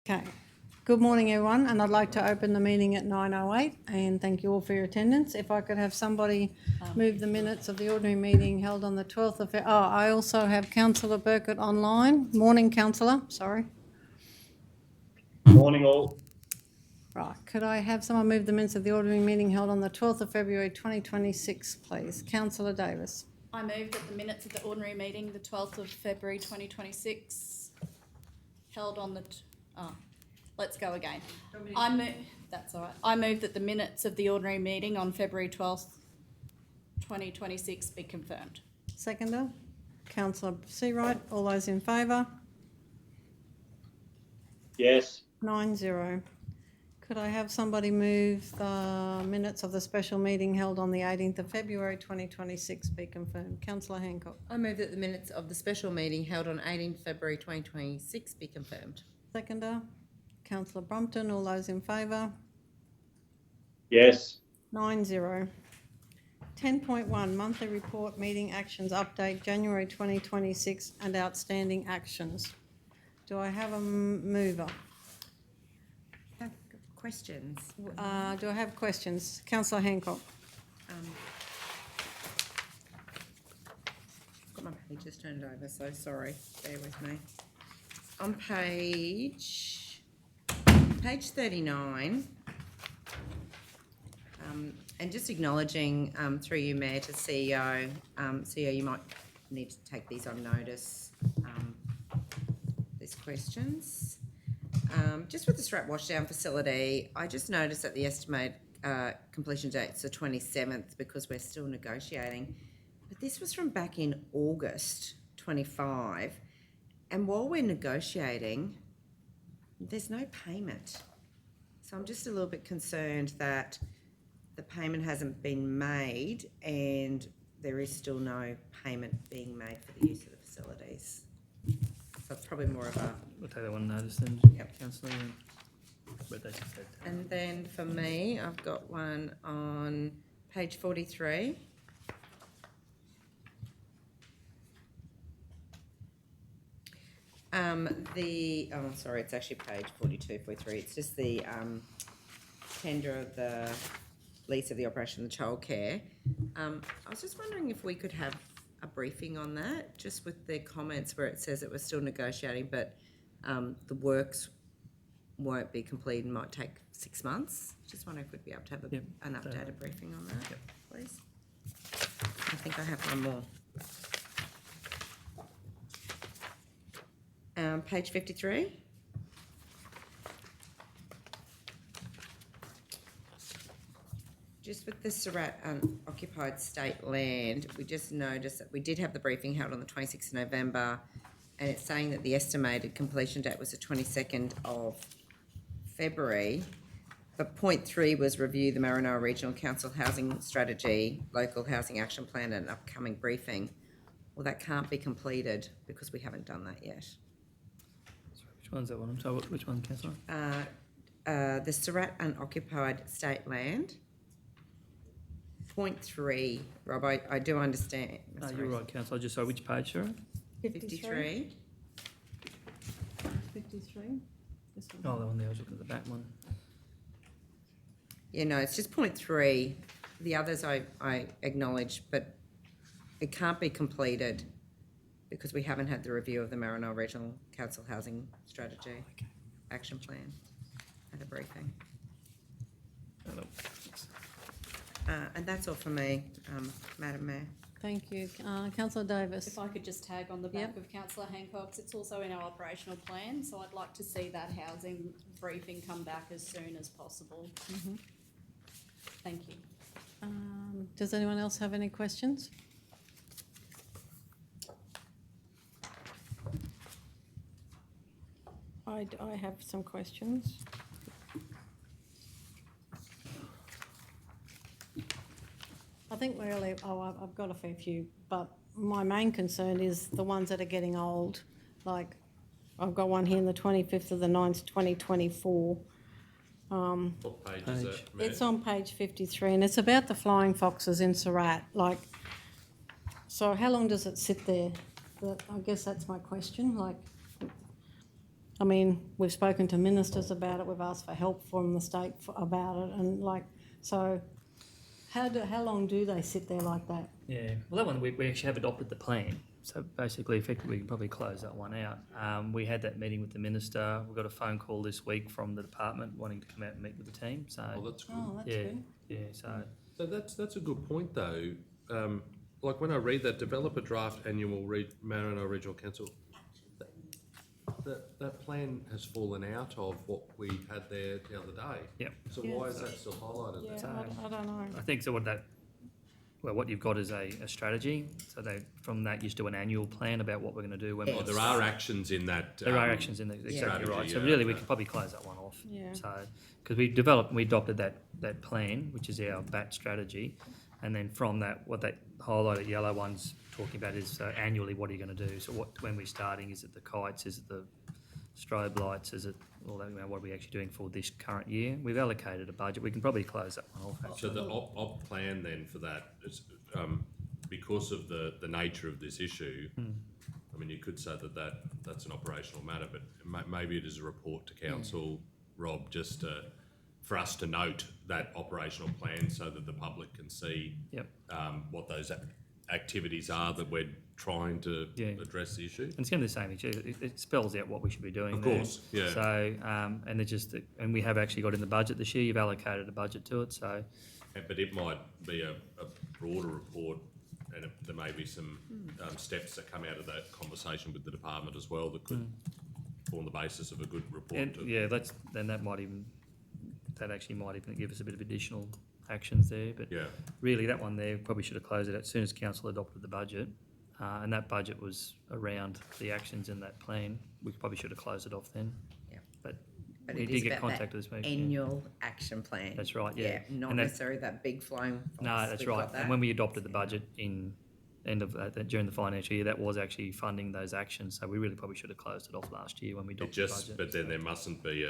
Okay. Good morning, everyone, and I'd like to open the meeting at 9:08 and thank you all for your attendance. If I could have somebody move the minutes of the ordinary meeting held on the 12th of... I also have Councillor Burkett online. Morning, Councillor. Sorry. Morning, all. Right. Could I have someone move the minutes of the ordinary meeting held on the 12th of February 2026, please? Councillor Davis. I move that the minutes of the ordinary meeting, the 12th of February 2026, held on the... let's go again. That's all right. I move that the minutes of the ordinary meeting on February 12th, 2026 be confirmed. Seconder. Councillor Seawright. All those in favour? Yes. 9-0. Could I have somebody move the minutes of the special meeting held on the 18th of February 2026 be confirmed? Councillor Hancock. I move that the minutes of the special meeting held on 18th February 2026 be confirmed. Seconder. Councillor Brompton. All those in favour? Yes. 9-0. 10.1 Monthly Report Meeting Actions Update January 2026 and Outstanding Actions. Do I have a mover? I have questions. Do I have questions? Councillor Hancock. I've got my pages turned over, so sorry. Bear with me. On page 39, and just acknowledging through you, Mayor, to CEO, CEO, you might need to take these on notice, these questions. Just with the Strat Washdown facility, I just noticed that the estimated completion date's the 27th because we're still negotiating. But this was from back in August 25. And while we're negotiating, there's no payment. So I'm just a little bit concerned that the payment hasn't been made and there is still no payment being made for the use of the facilities. So it's probably more of a... We'll take that one notice then, Yep. Councillor. But they should say that. And then for me, I've got one on page 43. Sorry, it's actually page 42, 43. It's just the tender of the lease of the operation of the childcare. I was just wondering if we could have a briefing on that, just with the comments where it says that we're still negotiating, but the works won't be completed and might take 6 months. Just wondering if we'd be able to have an updated briefing on that, please. I think I have one more. Page 53. Just with the Surat unoccupied state land, we just noticed that we did have the briefing held on the 26th of November, and it's saying that the estimated completion date was the 22nd of February, but point 3 was review the Maranoa Regional Council Housing Strategy, Local Housing Action Plan and upcoming briefing. Well, that can't be completed because we haven't done that yet. Which one's that one? I'm sorry, which one, Councillor? The Surat unoccupied state land. Point 3, Rob, I do understand. No, you're right, Councillor. Just sorry, which page, sorry? 53. 53. This one. Oh, that one there. I was looking at the back one. Yeah, no, it's just point 3. The others I acknowledge, but it can't be completed because we haven't had the review of the Maranoa Regional Council Housing Strategy Action Plan at a briefing. Hello. And that's all from me, Madam Mayor. Thank you. Councillor Davis. If I could just tag on the back of Councillor Hancock's, it's also in our operational plan, so I'd like to see that housing briefing come back as soon as possible. Mm-hmm. Thank you. Does anyone else have any questions? I have some questions. I think really, I've got a fair few, but my main concern is the ones that are getting old. Like, I've got one here on the 25th of the 9th, 2024. What page is that, Matt? It's on page 53 and it's about the flying foxes in Surat. Like, so how long does it sit there? I guess that's my question. Like, I mean, we've spoken to ministers about it, we've asked for help from the state about it, and so how long do they sit there like that? Yeah, well, that one, we actually have adopted the plan. So basically, effectively, we can probably close that one out. We had that meeting with the minister. We got a phone call this week from the department wanting to come out and meet with the team. So That's good. Oh, that's yeah, good. yeah. So That's a good point though. Like when I read that, develop a draft annual Maranoa Regional Council, that plan has fallen out of what we had there the other day. Yep. So Yeah. why is that still highlighted Yeah, there? I don't know. I think so. What you've got is a strategy. So from that, you just do an annual plan about what we're going to do when Oh, there are actions in that. There are actions in there, exactly strategy, right. So yeah, really, we okay. could probably close that one off. Yeah. So because we adopted that plan, which is our BAT strategy, and then from that, what that highlighted yellow one's talking about is annually what are you going to do. So when we're starting, is it the kites? Is it the strobe lights? Is it all that? What are we actually doing for this current year? We've allocated a budget. We can probably close that one off. So Actually. the op plan then for that is, because of the nature of this issue, I mean, you could say that's an operational matter, but maybe it is a report to council, Rob, just for us to note that operational plan so that the public can see Yep. what those activities are that we're trying to address the issue. And it's going to be the same issue. It spells out what we should be doing. Of there. course, yeah. So, and we have actually got in the budget this year. You've allocated a budget to it. So, But it might be a broader report, and there may be some steps that come out of that conversation with the department as well that could form the basis of a good report. and that actually might even give us a bit of additional actions there. But Yeah. really, that one there probably should have closed it out as soon as council adopted the budget, and that budget was around the actions in that plan. We probably should have closed it off then. Yeah. But But we it did is get about contacted this week. yeah. annual action plan. That's right, yeah. Not And that- necessarily that big flowing. No, fonts. that's We've right. got that. And when we adopted the budget in end of during the financial year, that was actually funding those actions. So we really probably should have closed it off last year when we It adopted just, the but budget. then there mustn't be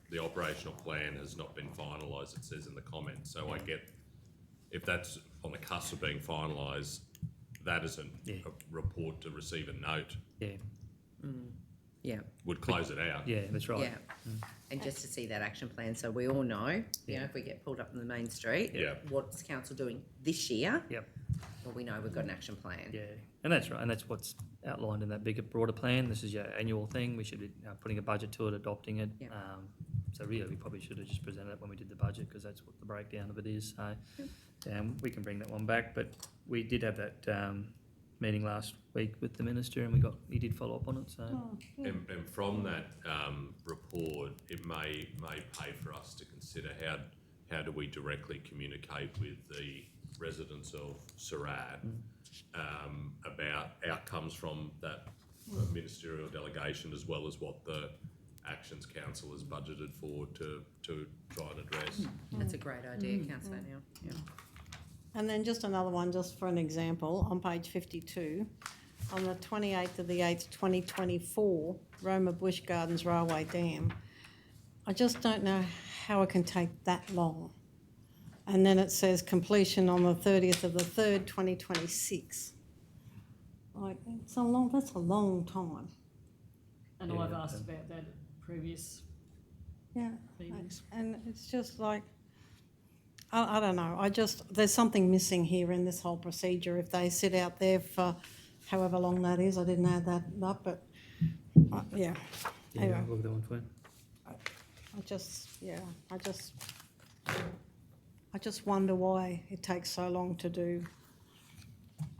the operational plan has not been finalised, it says in the comments. So I get, if that's on the cusp of being finalised, that isn't Yeah. a report to receive a note, Yeah, Yeah, would close it out. yeah, that's right. yeah. And just to see that action plan, so we all know, you Yeah. know, if we get pulled up in the main street, Yeah. what's council doing this year? Yep. Well, we know we've got an action plan. Yeah, and that's right, and that's what's outlined in that bigger, broader plan. This is your annual thing. We should be putting a budget to it, adopting it. Yeah. So really, we probably should have just presented it when we did the budget because that's what the breakdown of it is. So, we can bring that one back. But we did have that meeting last week with the minister, and he did follow up on it. So Oh, good. And from that report, it may pay for us to consider how do we directly communicate with the residents of Surat about outcomes from that ministerial delegation, as well as what the Actions Council has budgeted for to try and address. That's a great idea, councillor Neil. Yeah. And then just another one, just for an example, on page 52, on the 28th of the 8th, 2024, Roma Bush Gardens Railway Dam. I just don't know how it can take that long. And then it says completion on the 30th of the 3rd, 2026. Like, that's a long time. And Yeah, I've asked about that at previous Yeah. meetings. And it's just like, I don't know, there's something missing here in this whole procedure. If they sit out there for however long that is, I didn't add that up, but, yeah. Anyway, I'll look at that one for you. I just wonder why it takes so long to do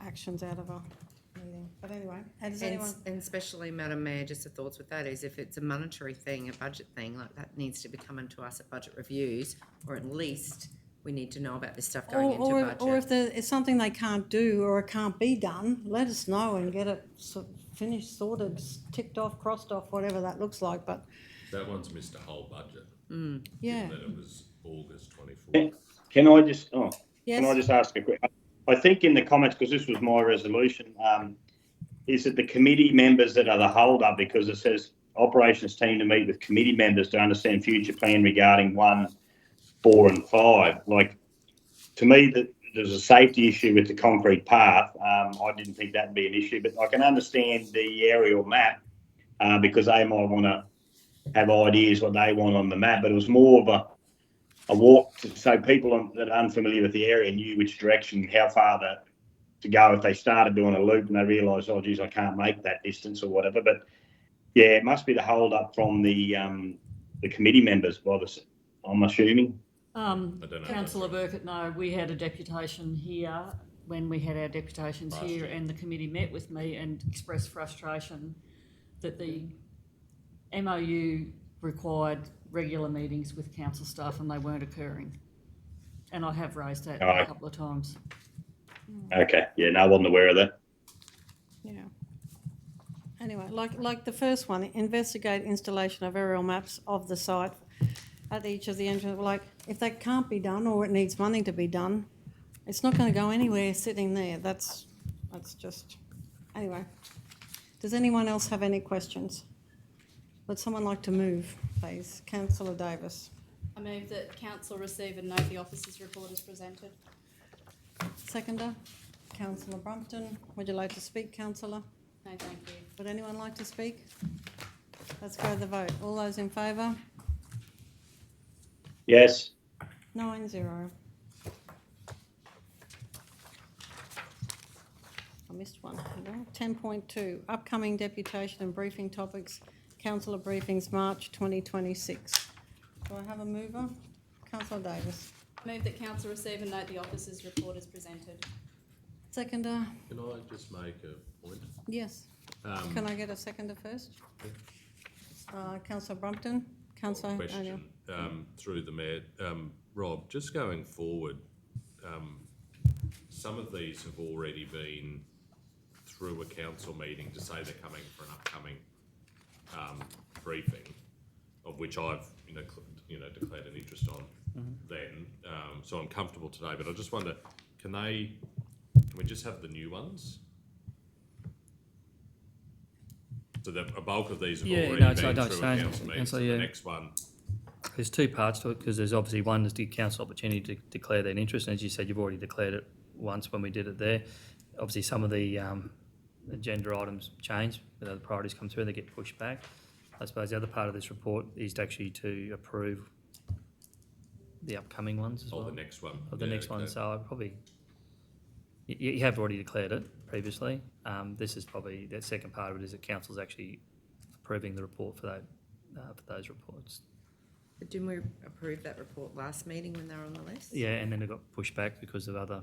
actions out of a meeting. But anyway, does anyone? And especially, Madam Mayor, just the thoughts with that is if it's a monetary thing, a budget thing, like that needs to be coming to us at budget reviews, or at least we need to know about this stuff going into budget. Or if there is something they can't do or it can't be done, let us know and get it finished, sorted, ticked off, crossed off, whatever that looks like. But That one's missed a whole budget, yeah, given that it was August 24th. Can I just yes. can I just ask a quick? I think in the comments, because this was my resolution, is it the committee members that are the hold-up, because it says operations team to meet with committee members to understand future plan regarding 1, 4 and 5. Like, to me, that there's a safety issue with the concrete path. I didn't think that'd be an issue, but I can understand the aerial map because they might want to have ideas what they want on the map, but it was more of a walk so people that are unfamiliar with the area knew which direction, how far to go if they started doing a loop and they realised, oh, geez, I can't make that distance or whatever. But yeah, it must be the hold up from the committee members, I'm assuming. I don't know. Councillor Burkett, no, we had a deputation here when we had our deputations Last here, year. and the committee met with me and expressed frustration that the MOU required regular meetings with council staff and they weren't occurring. And I have raised that a couple of times. Okay, yeah, no, I wasn't aware of that. Yeah. Anyway, like the first one, investigate installation of aerial maps of the site at each of the entrances. Like, if that can't be done or it needs money to be done, it's not going to go anywhere sitting there. That's just... Anyway, does anyone else have any questions? Would someone like to move, please? Councillor Davis. I move that council receive and note the officers' report as presented. Seconder, Councillor Brumpton. Would you like to speak, Councillor? No, thank you. Would anyone like to speak? Let's go to the vote. All those in favour? Yes. 9-0. I missed one. 10.2, upcoming deputation and briefing topics, councillor briefings, March 2026. Do I have a mover? Councillor Davis. I move that council receive and note the officers' report as presented. Seconder, Can I just make a point? yes. Can I get a seconder first? Councillor Brumpton. Councillor O'Neill. Question through the Mayor. Rob, just going forward, some of these have already been through a council meeting to say they're coming for an upcoming briefing, of which I've declared an interest on then. So I'm comfortable today, but I just wonder, can we just have the new ones? So a bulk of these have already been through a council meeting. So the next one. There's two parts to it, because there's obviously one is the council opportunity to declare their interest, and as you said, you've already declared it once when we did it there. Obviously, some of the agenda items change, the priorities come through, they get pushed back. I suppose the other part of this report is to approve the upcoming ones as well. The next one. The next one, so I probably... You have already declared it previously. This is probably, the second part of it is that council's actually approving the report for those reports. But didn't we approve that report last meeting when they were on the list? Yeah, and then it got pushed back because of other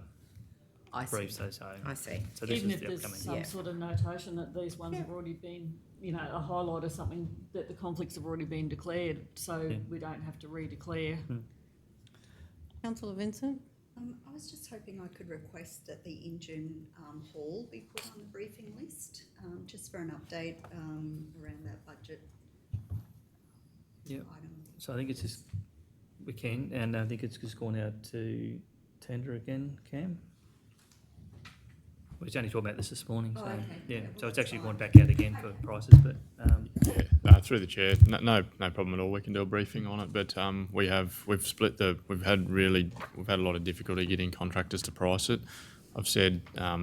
briefs they say. I see. So this Even is if the there's upcoming. some sort of notation that these ones have already been, a highlight or something, that the conflicts have already been declared, so we don't have to re-declare. Councillor Vincent. I was just hoping I could request that the engine hall be put on the briefing list, just for an update around that budget item. So I think it's just, we can, and I think it's just gone out to tender again, Cam? We was only talking about this morning, so, okay. yeah, Well, so it's that's actually fine. gone back out again for prices, but, Through the chair, no problem at all. We can do a briefing on it, but we've had a lot of difficulty getting contractors to price it. I've said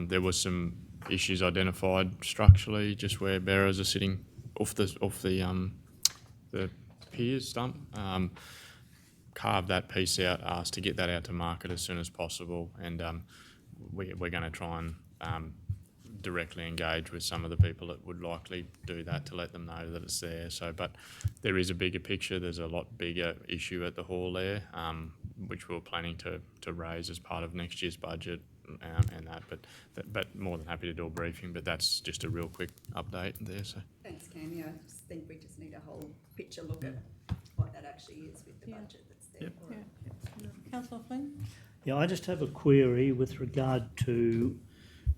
there was some issues identified structurally, just where bearers are sitting off the piers stump. Carve that piece out, asked to get that out to market as soon as possible, and we're going to try and directly engage with some of the people that would likely do that to let them know that it's there. So, but there is a bigger picture. There's a lot bigger issue at the hall there, which we're planning to raise as part of next year's budget and that. But more than happy to do a briefing. But that's just a real quick update there. So. Thanks, Cammy. I just think we just need a whole picture look at what that actually is with the budget that's there for it. Councillor Flynn. Yeah, I just have a query with regard to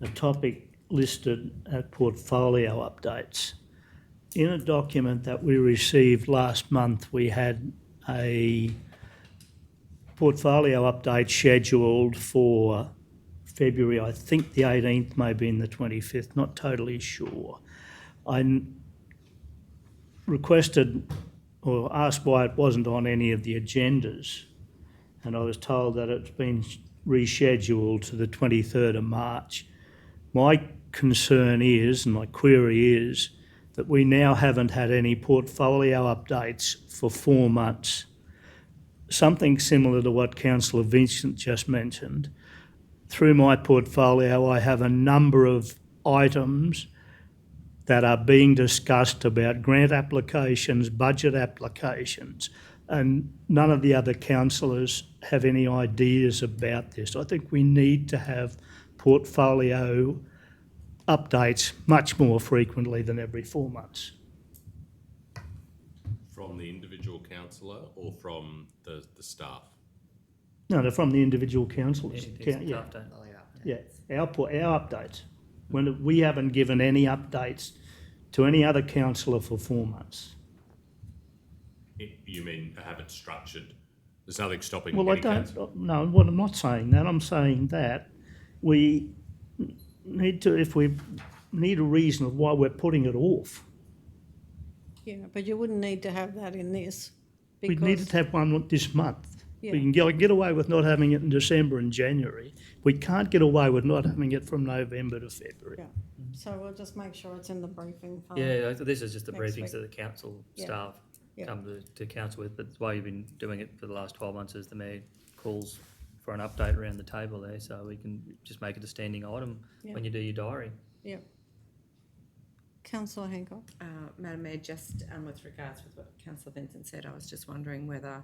a topic listed at portfolio updates. In a document that we received last month, we had a portfolio update scheduled for February, I think the 18th, maybe in the 25th, not totally sure. I requested or asked why it wasn't on any of the agendas, and I was told that it's been rescheduled to the 23rd of March. My concern is, and my query is, that we now haven't had any portfolio updates for 4 months. Something similar to what Councillor Vincent just mentioned. Through my portfolio, I have a number of items that are being discussed about grant applications, budget applications, and none of the other councillors have any ideas about this. I think we need to have portfolio updates much more frequently than every 4 months. From the individual councillor or from the staff? No, they're from the individual councillors. Anything Yeah, after. yeah, our updates. When we haven't given any updates to any other councillor for 4 months. You mean have it structured? There's nothing stopping Well, I any don't, councillor. no, what I'm not saying that, I'm saying that we need to, if we need a reason of why we're putting it off, Yeah, but you wouldn't need to have that in this. we needed to have one this month. Yeah. We can get away with not having it in December and January. We can't get away with not having it from November to February. Yeah. So we'll just make sure it's in the briefing file. Yeah, this is just the Next briefings week. that the council Yeah. staff Yeah. come to council with, but the way you've been doing it for the last 12 months is the mayor calls for an update around the table there, so we can just make it a standing item Yeah. when you do your diary. Yep. Councillor Hancock. Madam Mayor, just with regards with what Councillor Vincent said, I was just wondering whether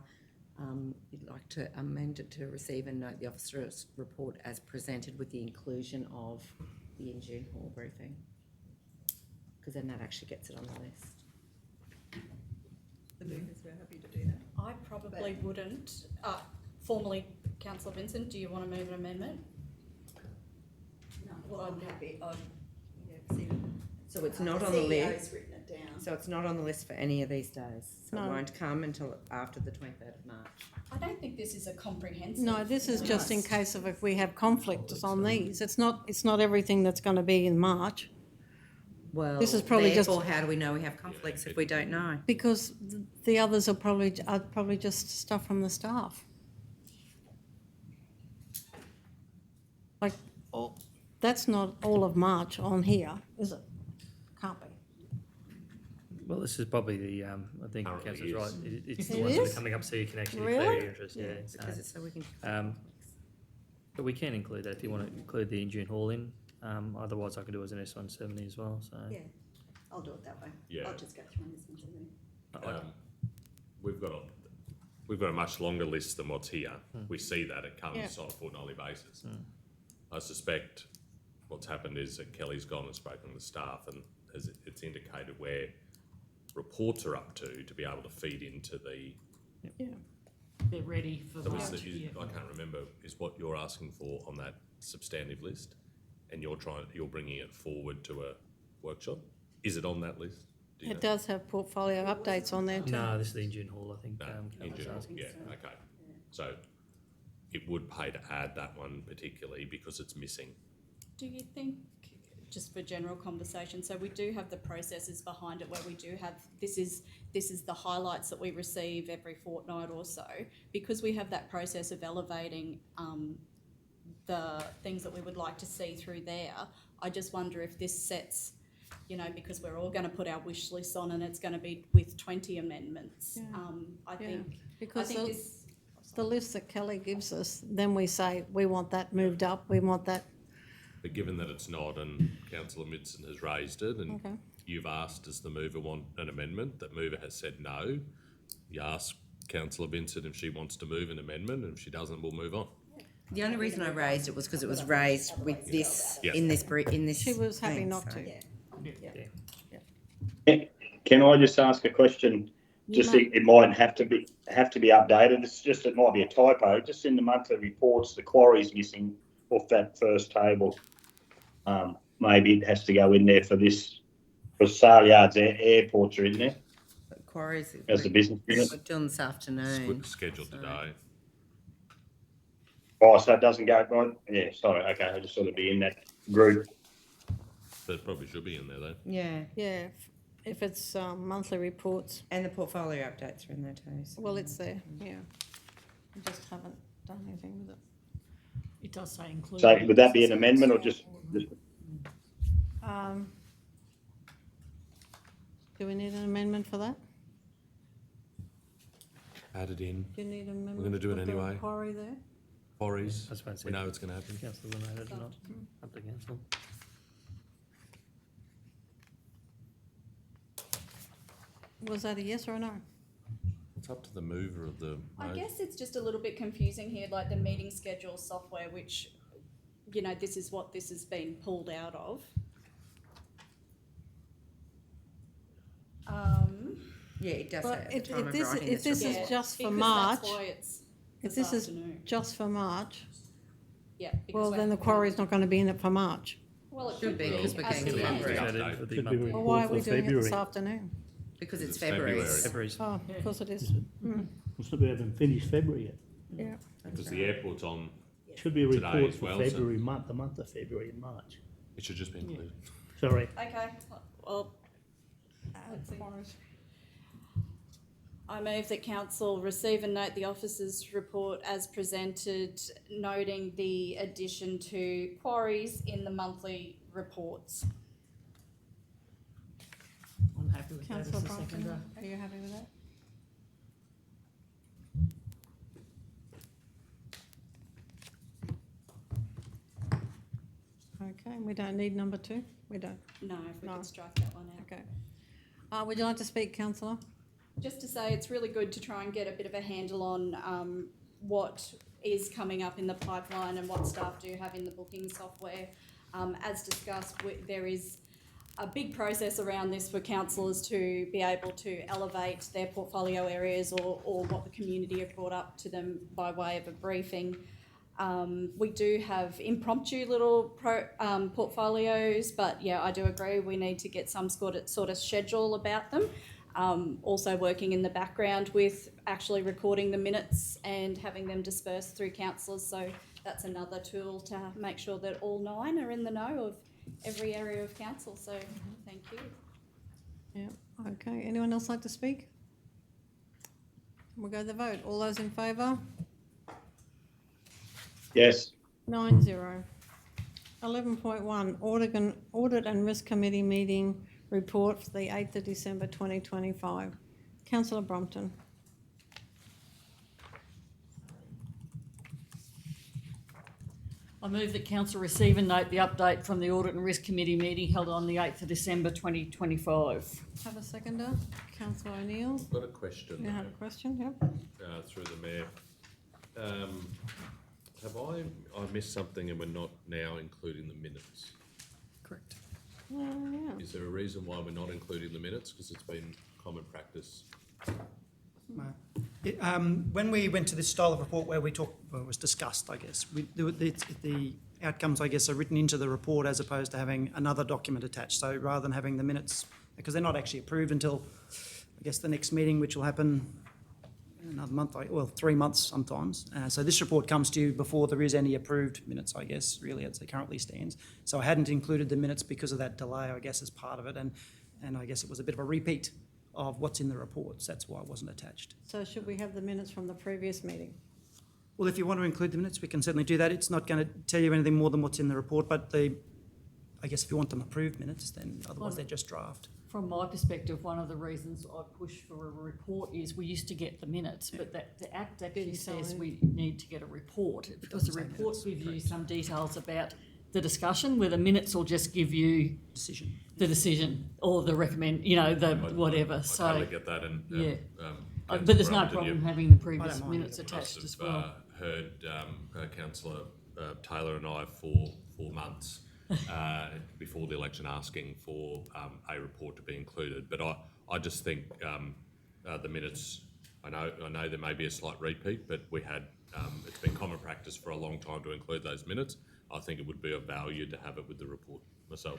you'd like to amend it to receive and note the officer's report as presented with the inclusion of the in-June hall briefing, because then that actually gets it on the list. The movers were happy to do that. I probably wouldn't. Formally, Councillor Vincent, do you want to move an amendment? No, well, I'm happy, see. So it's not on the list. CEO's written it down. So it's not on the list for any of these days. So No. it won't come until after the 23rd of March. I don't think this is a comprehensive. No, this is just in list. case of if we have conflicts on these. It's not everything that's going to be in March, Well, This is probably just- therefore, how do we know we have conflicts if we don't know? because the others are probably just stuff from the staff. Like, that's not all of March on here, is it? Can't be. Well, this is probably the, I think Currently Councillor's right, it's the It ones that is? are coming up, so you can actually Really? declare your interest, yeah. Because it's so we can. But we can include that if you want to include the in-June hall in, otherwise I can do it as an S170 as well, so. Yeah, I'll do it that way. Yeah. I'll just go through this one today. We've got a much longer list than what's here. We see that it comes Yeah. on a fortnightly basis. I suspect what's happened is that Kelly's gone and spoken to the staff, and as it's indicated where reports are up to be able to feed into the. Yeah. They're ready for So March. is, Yeah. I can't remember, is what you're asking for on that substantive list, and you're bringing it forward to a workshop? Is it on that list? Do you know? It does have portfolio updates on there too. No, this is the in-June hall, I think. No, in Councillor's general, asking. yeah, okay. So it would pay to add that one particularly because it's missing. Do you think, just for general conversation, so we do have the processes behind it where we do have, this is the highlights that we receive every fortnight or so, because we have that process of elevating the things that we would like to see through there. I just wonder if this sets, because we're all going to put our wish list on and it's going to be with 20 amendments. Yeah. I think Because this. the list that Kelly gives us, then we say, we want that moved up, we want that. But given that it's not, and Councillor Midson has raised it, and Okay. you've asked, does the mover want an amendment? That mover has said no. You ask Councillor Vincent if she wants to move an amendment, and if she doesn't, we'll move on. The only reason I raised it was because it was raised with this, Yeah. in this, She was happy thing, not so. to. Can I just ask a question? Just it might have to be updated. It's just, it might be a typo. Just in the monthly reports, the quarry's missing off that first table. Maybe it has to go in there for this, for Saleyards airports are in there Quarries. as the business unit. We're doing this afternoon. Scheduled so- today. Oh, so it doesn't go, right? Yeah, sorry, okay, I just thought it'd be in that group. But it probably should be in there though. Yeah, Yeah, if it's monthly reports, and the portfolio updates are in there too. so- well, it's there, yeah. We just haven't done anything with it. It does say include. So would that be an amendment or just Do we need an amendment for that? Add it in. Do you need an amendment? gonna do it with the anyway. Quarry there? Quarries, I was about to we say, know it's going to happen. council will know it or not, up to council. Was that a yes or a no? It's up to the mover of the I motion. guess it's just a little bit confusing here, like the meeting schedule software, which, you know, this is what this has been pulled out of. Yeah, it does But say at the if time of this, writing if this report. is just for because March, that's why it's if this this is afternoon. just for March, Yeah. because well, we're- then the quarry's not going to be in it for March. Well, it Should could be, be, 'cause we're as getting of to yet. February. Add in for the Could be monthly. Well, report why are for we doing it this February. afternoon? Because it's It's February. February. February's, Oh, of course it is. It's not, we haven't finished February yet. Yeah. Because the airport's on, Should be a Today report as for well, so- February month, the month of February and March. it should just be included. Sorry. Okay, well, let's see. I move that council receive and note the officers' report as presented, noting the addition to quarries in the monthly reports. I'm happy with that as Councillor a Brompton, seconder. are you happy with that? Okay, we don't need number 2? We don't, No, if we No. could strike that one out. okay. Would you like to speak, councillor? Just to say, it's really good to try and get a bit of a handle on what is coming up in the pipeline and what staff do have in the booking software. As discussed, there is a big process around this for councillors to be able to elevate their portfolio areas or what the community have brought up to them by way of a briefing. We do have impromptu little portfolios, but yeah, I do agree we need to get some sort of schedule about them. Also working in the background with actually recording the minutes and having them dispersed through councillors. So that's another tool to make sure that all 9 are in the know of every area of council. So thank you. Yeah, okay. Anyone else like to speak? We'll go to the vote. All those in favour? Yes. 9-0. 11.1, Audit and Risk Committee meeting report for the 8th of December 2025. Councillor Brompton. I move that council receive and note the update from the Audit and Risk Committee meeting held on the 8th of December 2025. Have a seconder. Councillor O'Neill. I've got a question You had a question, yep. through the mayor. Have I missed something and we're not now including the minutes? Correct. Yeah. Is there a reason why we're not including the minutes? Because it's been common practice. When we went to this style of report where it was discussed, I guess, the outcomes, I guess, are written into the report as opposed to having another document attached. So rather than having the minutes, because they're not actually approved until, I guess, the next meeting, which will happen in another month, 3 months sometimes. So this report comes to you before there is any approved minutes, I guess, really, as it currently stands. So I hadn't included the minutes because of that delay, I guess, as part of it. And I guess it was a bit of a repeat of what's in the reports. That's why it wasn't attached. So should we have the minutes from the previous meeting? Well, if you want to include the minutes, we can certainly do that. It's not going to tell you anything more than what's in the report, but I guess if you want them approved minutes, then otherwise they're just draft. From my perspective, one of the reasons I push for a report is we used to get the minutes, but the Act actually says we need to get a report because the doesn't say report minutes, gives you correct. some details about the discussion, where the minutes will just give you Decision. the decision or the recommend, the whatever. I So, totally get that, and yeah. Councillor but there's no Brampton, problem you having the previous mind minutes either. attached must as have well. heard Councillor Taylor and I for months before the election asking for a report to be included. But I just think the minutes. I know there may be a slight repeat, but we had it's been common practice for a long time to include those minutes. I think it would be of value to have it with the report myself.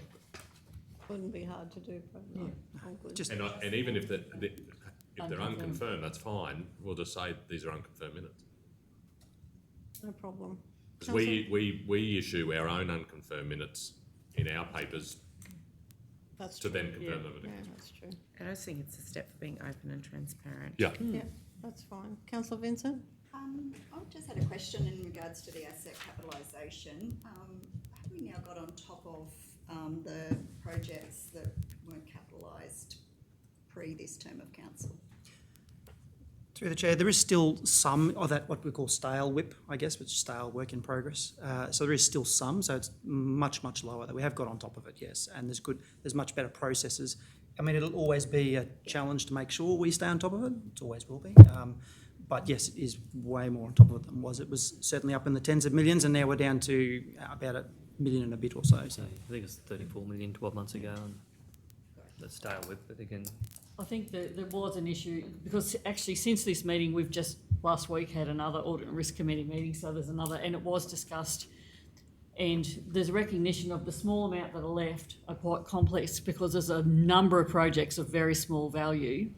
Wouldn't be hard to do, but no. I'm good. Just And even if they're Unconfirmed. unconfirmed, that's fine. We'll just say these are unconfirmed minutes. No problem. Because we issue our own unconfirmed minutes in our papers That's to true. then confirm them. Yeah, that's true. I just think it's a step for being open and transparent. Yeah. Yeah, that's fine. Councillor Vincent? I just had a question in regards to the asset capitalisation. Have we now got on top of the projects that weren't capitalised this term of council. Through the chair, there is still some of that, what we call stale WIP, I guess, which is stale work in progress. So there is still some, so it's much, much lower. That we have got on top of it, yes, and there's much better processes. I mean, it'll always be a challenge to make sure we stay on top of it. It always will be. But yes, it is way more on top of it than was. It was certainly up in the tens of millions, and now we're down to about $1 million and a bit or so. So I think it's 34 million 12 months ago, and that's stale with, but again, I think that there was an issue, because actually since this meeting, we've just last week had another Audit and Risk Committee meeting, so there's another, and it was discussed, and there's recognition of the small amount that are left are quite complex, because there's a number of projects of very small value,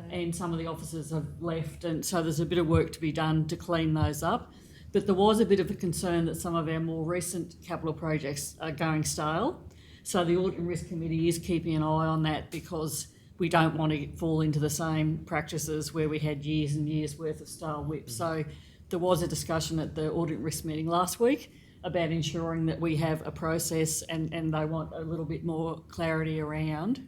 and some of the officers have left, and so there's a bit of work to be done to clean those up. But there was a bit of a concern that some of our more recent capital projects are going stale. So the Audit and Risk Committee is keeping an eye on that, because we don't want to fall into the same practices where we had years and years worth of stale WIP. So there was a discussion at the Audit and Risk meeting last week about ensuring that we have a process, and they want a little bit more clarity around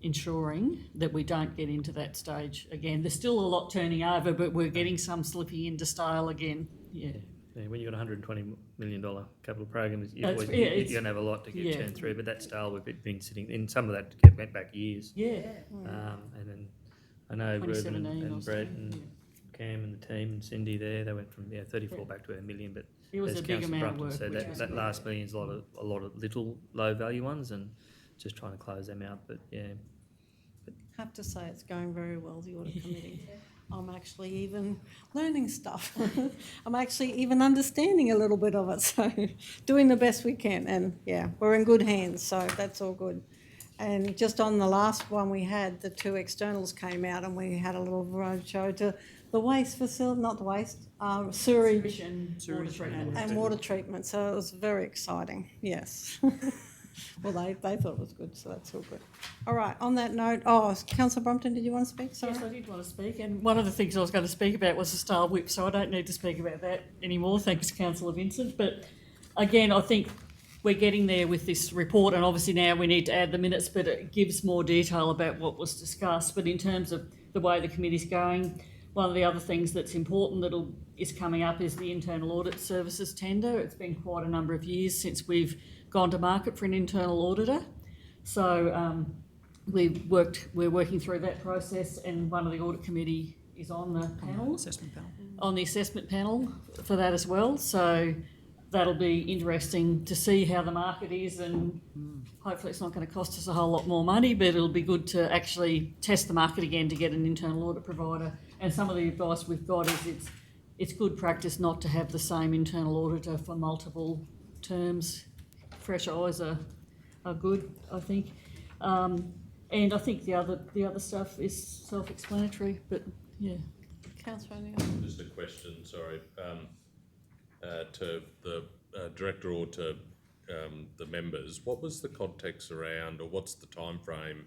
ensuring that we don't get into that stage again. There's still a lot turning over, but we're getting some slipping into style again. Yeah. yeah, when you've got a $120 million capital program, you're That's- going yeah, to it's- have a lot to get yeah. churned through, but that style we've been sitting in, some of that went back years. Yeah. And then I know Ruben 2017 or and Brett something, and yeah. Cam and the team and Cindy there, they went from 34 back to $1 million, but It was as a big Councillor amount of Brupton work. said, which was that great. last million's a lot of little low value ones, and just trying to close them out, but yeah. Have to say it's going very well, the audit committee. I'm actually even learning stuff. I'm actually even understanding a little bit of it, so doing the best we can, and yeah, we're in good hands, so that's all good. And just on the last one we had, the two externals came out and we had a little roadshow to the waste facility, not the waste, sewerage And water treatment. and water treatment, so it was very exciting, yes. Well, they thought it was good, so that's all good. All right, on that note, Councillor Brompton, did you want to speak? Sorry. Yes, I did want to speak, and one of the things I was going to speak about was the style whip, so I don't need to speak about that anymore, thanks Councillor Vincent. But again, I think we're getting there with this report, and obviously now we need to add the minutes, but it gives more detail about what was discussed. But in terms of the way the committee's going, one of the other things that's important that is coming up is the internal audit services tender. It's been quite a number of years since we've gone to market for an internal auditor. So we're working through that process, and one of the audit committee is on the panel. assessment panel. On the assessment panel for that as well. So that'll be interesting to see how the market is, and hopefully it's not going to cost us a whole lot more money, but it'll be good to actually test the market again to get an internal audit provider. And some of the advice we've got is it's good practice not to have the same internal auditor for multiple terms. Fresh eyes are good, I think. And I think the other stuff is self-explanatory, but yeah. Councillor O'Neill. Just a question, sorry, to the director or to the members. What was the context around, or what's the time frame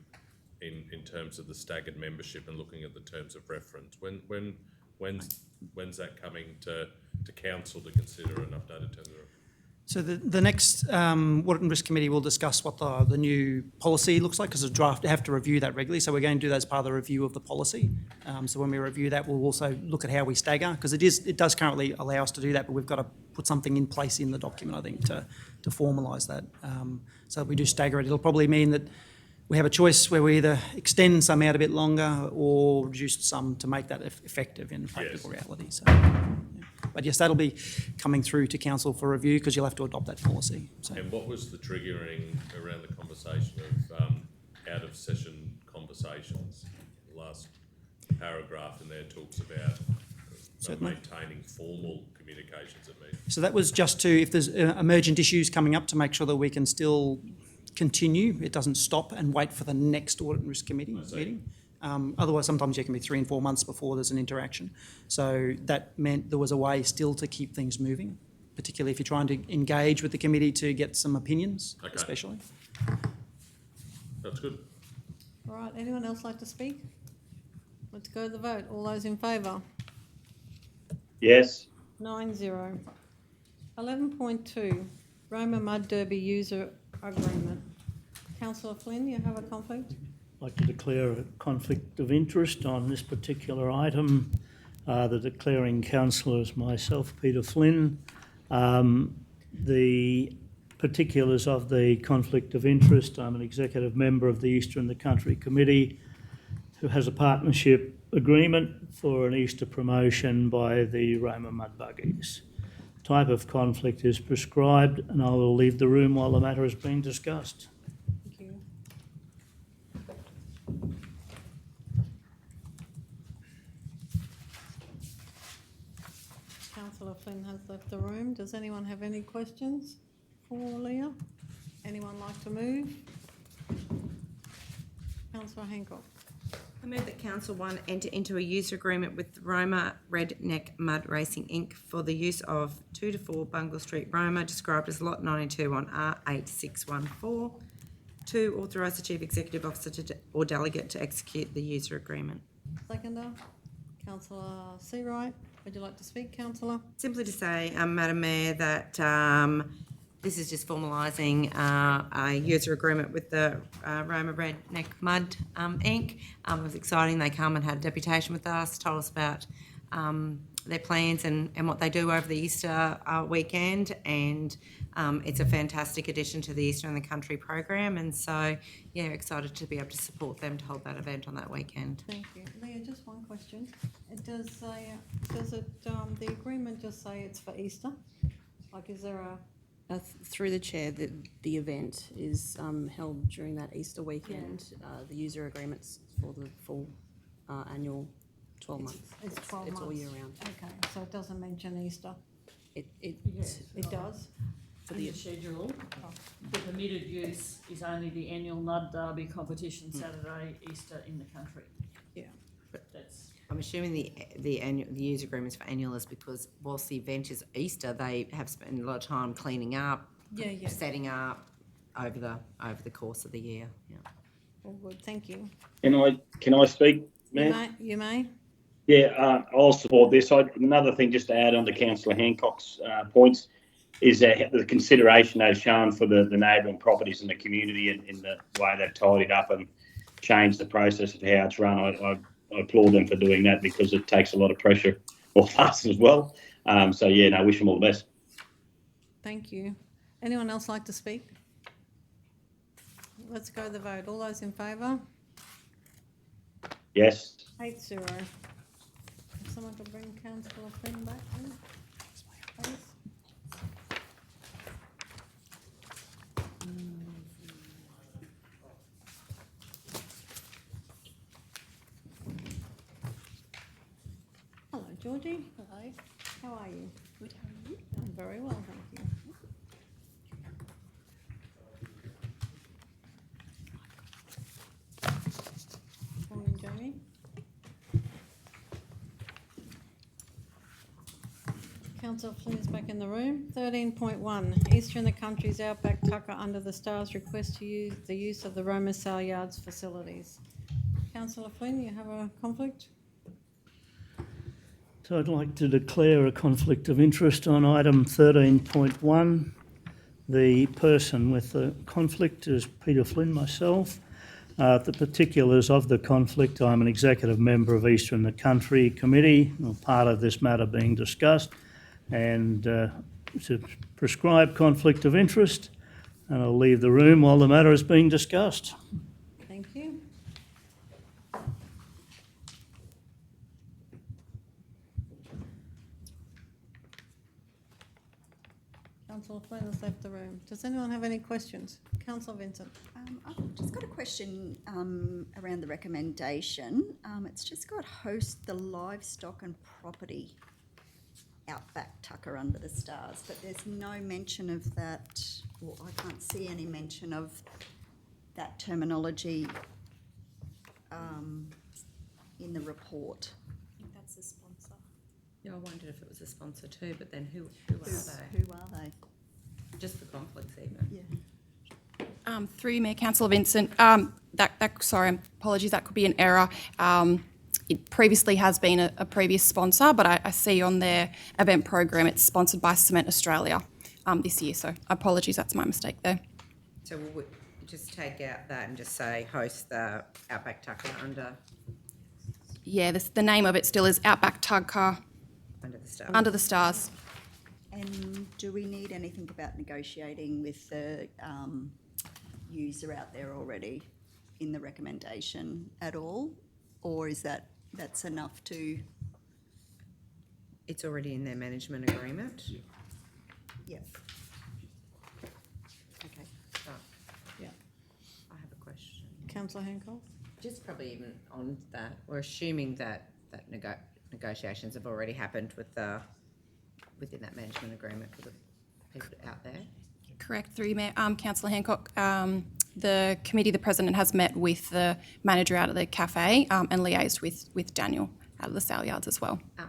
in terms of the staggered membership and looking at the terms of reference? When's that coming to council to consider an updated terms of reference? So the next Audit and Risk Committee will discuss what the new policy looks like, because a draft, they have to review that regularly. So we're going to do that as part of the review of the policy. So when we review that, we'll also look at how we stagger, because it does currently allow us to do that, but we've got to put something in place in the document, I think, to formalise that. So if we do stagger it, it'll probably mean that we have a choice where we either extend some out a bit longer or reduce some to make that effective in practical reality. So, yeah. But yes, that'll be coming through to council for review, because you'll have to adopt that policy. So. And what was the triggering around the conversation of out of session conversations? The last paragraph in there talks about maintaining formal communications at meetings. So that was just to, if there's emergent issues coming up, to make sure that we can still continue. It doesn't stop and wait for the next Audit and Risk Committee meeting. Otherwise, sometimes you can be 3 and 4 months before there's an interaction. So that meant there was a way still to keep things moving, particularly if you're trying to engage with the committee to get some opinions, especially. That's good. All right, anyone else like to speak? Let's go to the vote. All those in favour? Yes. 9-0. 11.2, Roma Mud Derby User Agreement. Councillor Flynn, you have a conflict? like to declare a conflict of interest on this particular item. The declaring councillor is myself, Peter Flynn. The particulars of the conflict of interest: I'm an executive member of the Easter in the Country Committee who has a partnership agreement for an Easter promotion by the Roma mud buggies. Type of conflict is prescribed, and I will leave the room while the matter is being discussed. Thank you. Councillor Flynn has left the room. Does anyone have any questions for Leah? Anyone like to move? Councillor Hancock. I move that Council 1 enter into a user agreement with Roma Redneck Mud Racing Inc. for the use of 2 to 4 Bungle Street, Roma, described as Lot 92 on R8614. 2, authorise the Chief Executive Officer or delegate to execute the user agreement. Seconder. Councillor Seawright. Would you like to speak, councillor? Simply to say, Madam Mayor, that this is just formalising a user agreement with the Roma Redneck Mud Inc. It was exciting. They come and had a deputation with us, told us about their plans and what they do over the Easter weekend, and it's a fantastic addition to the Easter in the Country program, and so, yeah, excited to be able to support them to hold that event on that weekend. Thank you. Leah, just one question. It does say, the agreement just say it's for Easter? Like, is there a... Through the chair, the event is held during that Easter weekend. The user agreements for the full annual 12 months. It's 12 months? It's all year round. Okay, so it doesn't mention Easter? Yes. It does? For the schedule, the permitted use is only the annual Mud Derby competition Saturday, Easter in the Country. Yeah. That's... I'm assuming the user agreements for annual is because whilst the event is Easter, they have spent a lot of time cleaning up, setting up over the course of the year. Yeah. All good, thank you. Can I speak, Matt? You may. Yeah, I'll support this. Another thing, just to add on to Councillor Hancock's points, is the consideration they've shown for the neighbouring properties in the community and in the way they've tidied up and changed the process of how it's run. I applaud them for doing that because it takes a lot of pressure off us as well. So, yeah, no, wish them all the best. Thank you. Anyone else like to speak? Let's go to the vote. All those in favour? Yes. 8-0. If someone could bring Councillor Flynn back, please. Hello, Georgie. Hello. How are you? Good. How are you? I'm very well, thank you. Morning, Jamie. Councillor Flynn is back in the room. 13.1, Easter in the Country's Outback Tucker under the Stars request to use the use of the Roma Saleyards facilities. Councillor Flynn, you have a conflict? So I'd like to declare a conflict of interest on item 13.1. The person with the conflict is Peter Flynn, myself. The particulars of the conflict: I'm an executive member of Easter in the Country Committee, part of this matter being discussed, and it's a prescribed conflict of interest, and I'll leave the room while the matter is being discussed. Thank you. Councillor Flynn has left the room. Does anyone have any questions? Councillor Vincent. I've just got a question around the recommendation. It's just got host the livestock and property Outback Tucker under the Stars, but there's no mention of that, or I can't see any mention of that terminology in the report. I think that's the sponsor. Yeah, I wondered if it was a sponsor too, but then who are they? Who are they? Just the conflicts even. Yeah. Through you, Mayor, Councillor Vincent. Sorry, apologies, that could be an error. It previously has been a previous sponsor, but I see on their event program it's sponsored by Cement Australia this year. So apologies, that's my mistake there. So just take out that and just say host the Outback Tucker under Yeah, the name of it still is Outback Tug Car the stars. Under the Stars. And do we need anything about negotiating with the user out there already in the recommendation at all? Or is that's enough to, It's already in their management agreement. yep. Okay. Oh, Yeah. I have a question. Councillor Hancock? Just probably even on that, we're assuming that negotiations have already happened within that management agreement for the people out there. Correct, through you, Mayor. Councillor Hancock, the committee, the president has met with the manager out of the cafe and liaised with Daniel out of the Saleyards as well. I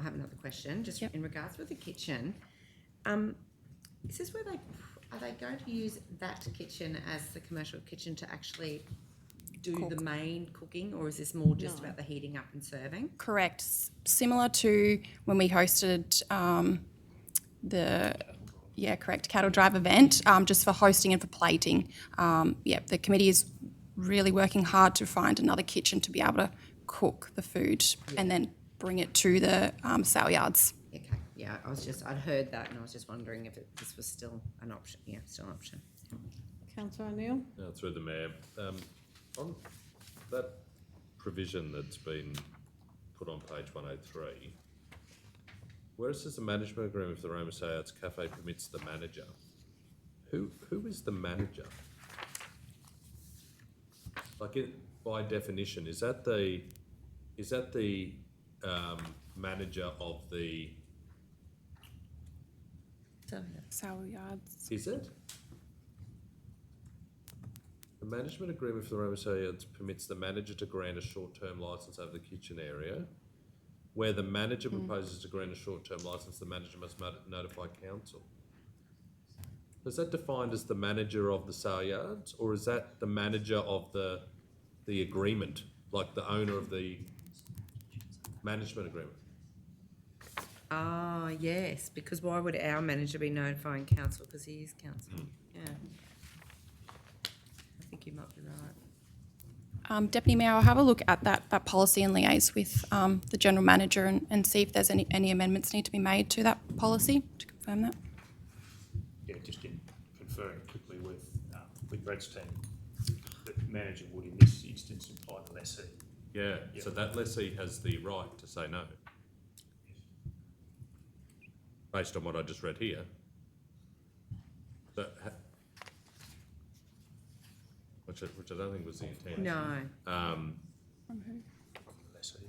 have another question, just Yep. in regards with the kitchen. Is this where are they going to use that kitchen as the commercial kitchen to actually do the main cooking, or is this more just about the heating up and serving? Correct. Similar to when we hosted correct, cattle drive event, just for hosting and for plating. The committee is really working hard to find another kitchen to be able to cook the food and then bring it to the Saleyards. Okay, yeah, I'd heard that and I was just wondering if this was still an option. Yeah, still an option. Councillor O'Neill? Through the Mayor, on that provision that's been put on page 103, where it says the management agreement with the Roma Saleyards Cafe permits the manager, who is the manager? Like, by definition, is that the manager of the? Saleyards. Is it? The management agreement for the Roma Saleyards permits the manager to grant a short-term licence over the kitchen area. Where the manager proposes to grant a short-term licence, the manager must notify council. Is that defined as the manager of the Saleyards, or is that the manager of the agreement, like the owner of the management agreement? Ah, yes, because why would our manager be notifying council? Because he is council. Yeah. I think you might be right. Deputy Mayor, I'll have a look at that policy and liaise with the General Manager and see if there's any amendments need to be made to that policy to confirm that. Yeah, just in conferring quickly with Brett's team, the manager would in this instance imply the lessee. Yeah, so that lessee has the right to say no. Based on what I just read here. Which I don't think was the intent. No. Lessee.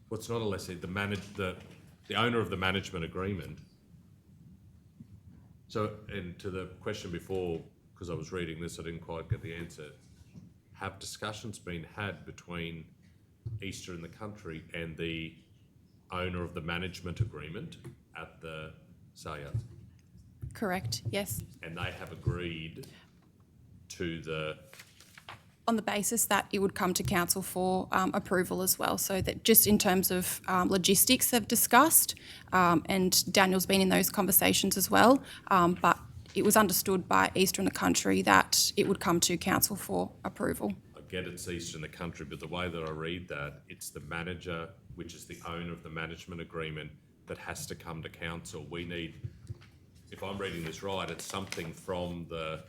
Well, it's not a lessee, the owner of the management agreement. So, and to the question before, because I was reading this, I didn't quite get the answer. Have discussions been had between Easter in the Country and the owner of the management agreement at the Saleyards? Correct, yes. And they have agreed to On the basis that it would come to council for approval as well. So that just in terms of logistics they've discussed, and Daniel's been in those conversations as well, but it was understood by Easter in the Country that it would come to council for approval. I get it's Easter in the Country, but the way that I read that, it's the manager, which is the owner of the management agreement, that has to come to council. We need, if I'm reading this right, it's something from the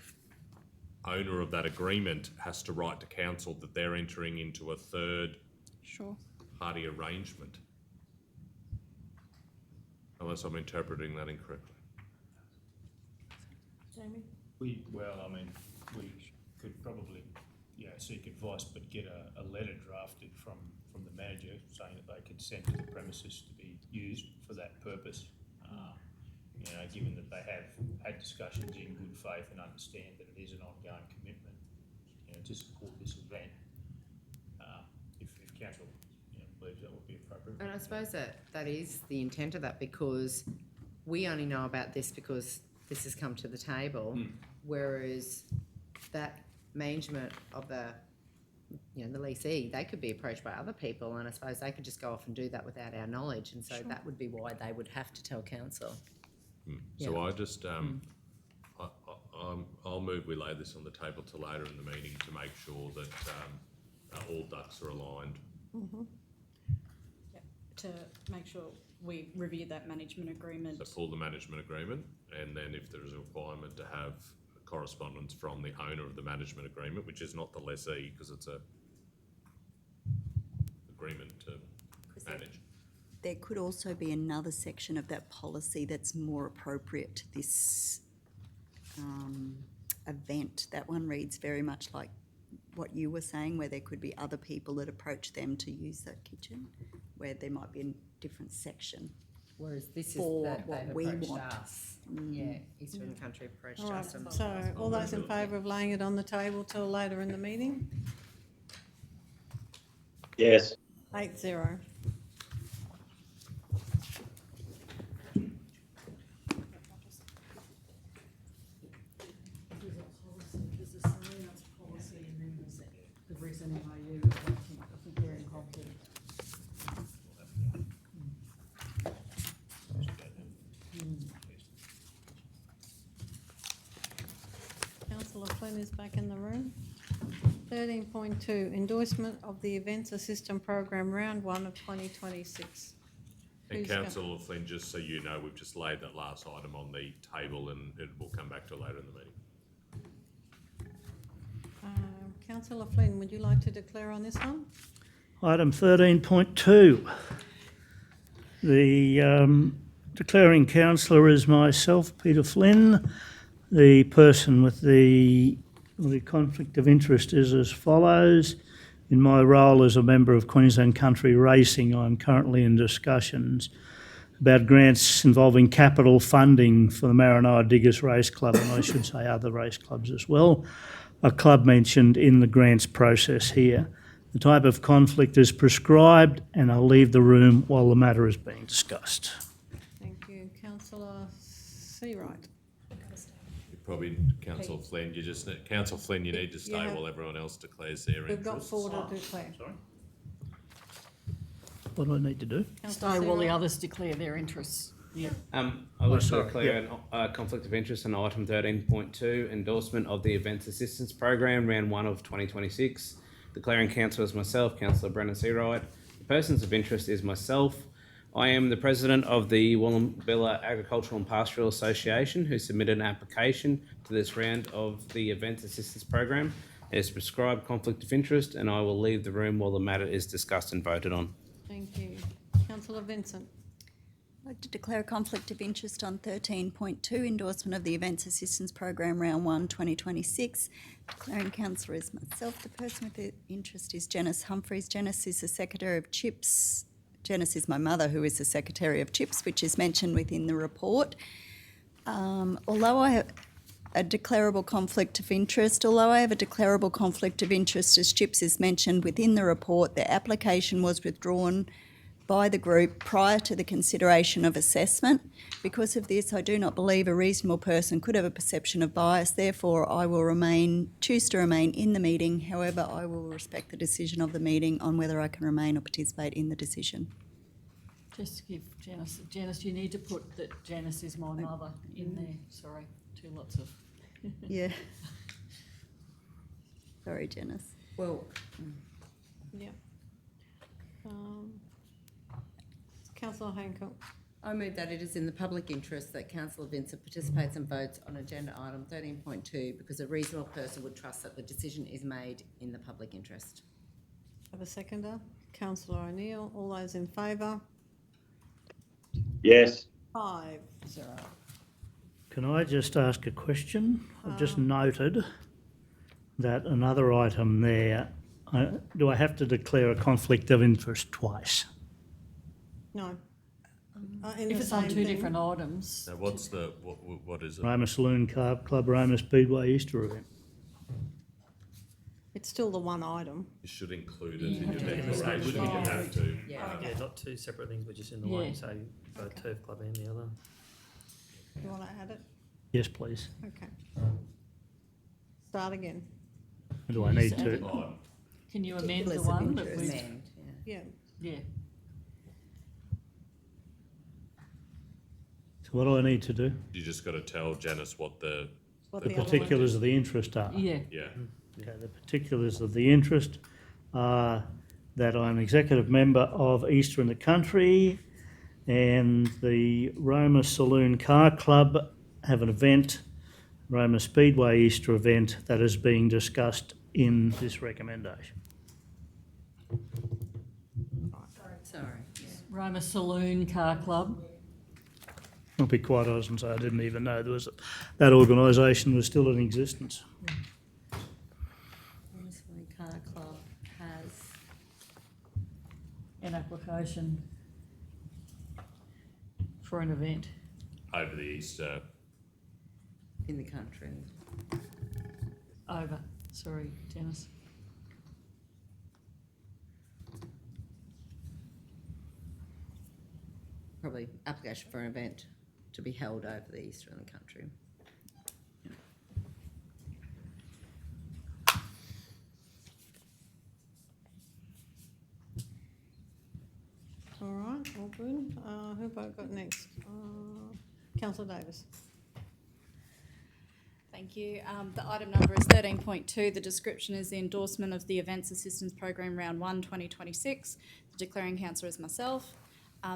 owner of that agreement has to write to council that they're entering into a third party arrangement. Unless I'm interpreting that incorrectly. Jamie? We could probably, seek advice, but get a letter drafted from the manager saying that they consent to the premises to be used for that purpose. Given that they have had discussions in good faith and understand that it is an ongoing commitment, to support this event. If council, believes that would be appropriate. And I suppose that is the intent of that, because we only know about this because this has come to the table, whereas that management of the leasee, they could be approached by other people, and I suppose they could just go off and do that without our knowledge, and so that would be why they would have to tell council. So I just, I'll move we lay this on the table till later in the meeting to make sure that all ducks are aligned. To make sure we review that management agreement. So pull the management agreement, and then if there is a requirement to have correspondence from the owner of the management agreement, which is not the lessee because it's a agreement to manage. There could also be another section of that policy that's more appropriate to this event. That one reads very much like what you were saying, where there could be other people that approach them to use that kitchen, where there might be a different section. Whereas this is For that what they've we approached want. us. Yeah, Eastern Country approached All right, us. and- so all those in favour of laying it on the table till later in the meeting? Yes. 8-0. There's a Saleyards policy and then there's the recent MOU. I think they're in conflict. Councillor Flynn is back in the room. 13.2, endorsement of the Events Assistance Program Round 1 of 2026. And Who's go- Councillor Flynn, just so you know, we've just laid that last item on the table and it will come back to later in the meeting. Councillor Flynn, would you like to declare on this one? Item 13.2. The declaring councillor is myself, Peter Flynn. The person with the conflict of interest is as follows. In my role as a member of Queensland Country Racing, I'm currently in discussions about grants involving capital funding for the Maranoa Diggers Race Club, and I should say other race clubs as well, a club mentioned in the grants process here. The type of conflict is prescribed, and I'll leave the room while the matter is being discussed. Thank you. Councillor Seawright. Probably Councillor Flynn, Councillor Flynn, you need to stay Yeah. while everyone else declares their We've got interests. 4 to declare. What do I need to do? Councillor Stay while the Seawright. others declare their interests. Yeah. I wish to sorry, declare a conflict of interest on item 13.2, endorsement of the Events Assistance Program, round 1 of 2026. Declaring councillor as myself, Councillor Brennan Seawright. The persons of interest is myself. I am the president of the Wallumbilla Agricultural and Pastoral Association, who submitted an application to this round of the Events Assistance Program. It is prescribed conflict of interest, and I will leave the room while the matter is discussed and voted on. Thank you. Councillor Vincent. I'd like to declare a conflict of interest on 13.2, endorsement of the Events Assistance Program Round 1 2026. Declaring councillor is myself. The person with the interest is Janice Humphreys. Janice is the Secretary of CHIPS. Janice is my mother, who is the Secretary of CHIPS, which is mentioned within the report. Although I have a declarable conflict of interest as CHIPS is mentioned within the report, the application was withdrawn by the group prior to the consideration of assessment. Because of this, I do not believe a reasonable person could have a perception of bias. Therefore, I will choose to remain in the meeting. However, I will respect the decision of the meeting on whether I can remain or participate in the decision. Just to give Janice, you need to put that Janice is my mother in there. Sorry, 2 lots of. Yeah. Sorry, Janice. Well, Yeah. Councillor Hancock. I move that it is in the public interest that Councillor Vincent participates and votes on agenda item 13.2 because a reasonable person would trust that the decision is made in the public interest. Have a seconder. Councillor O'Neill. All those in favour? Yes. 5-0. Can I just ask a question? I've just noted that another item there, do I have to declare a conflict of interest twice? No. If it's on 2 different items. Now, what is it? Roma Saloon Club, Roma Speedway Easter event. It's still the one item. You should include it in your have to- declaration, you have to. Yeah. Yeah, not 2 separate things, but just in the Yeah. one, so both turf club and the other. You want to add it? Yes, please. Okay. Start again. Do I need to? Can you amend the Particulars of one that interest. we've? Amend, yeah. Yeah. Yeah. So what do I need to do? You just got to tell Janice what the what The the other one. particulars of the interest are. Yeah, Yeah. Okay, the particulars of the interest are that I'm executive member of Easter in the Country, and the Roma Saloon Car Club have an event, Roma Speedway Easter event, that is being discussed in this recommendation. Sorry. Roma Saloon Car Club. I'll be quite honest and say I didn't even know that organisation was still in existence. Saloon Car Club has an application for an event. Over the Easter, In the country. Over, sorry, Dennis. Probably application for an event to be held over the Easter in the country. All right, all good. Who have I got next? Councillor Davis. Thank you. The item number is 13.2. The description is the endorsement of the Events Assistance Program Round 1 2026. The declaring councillor is myself.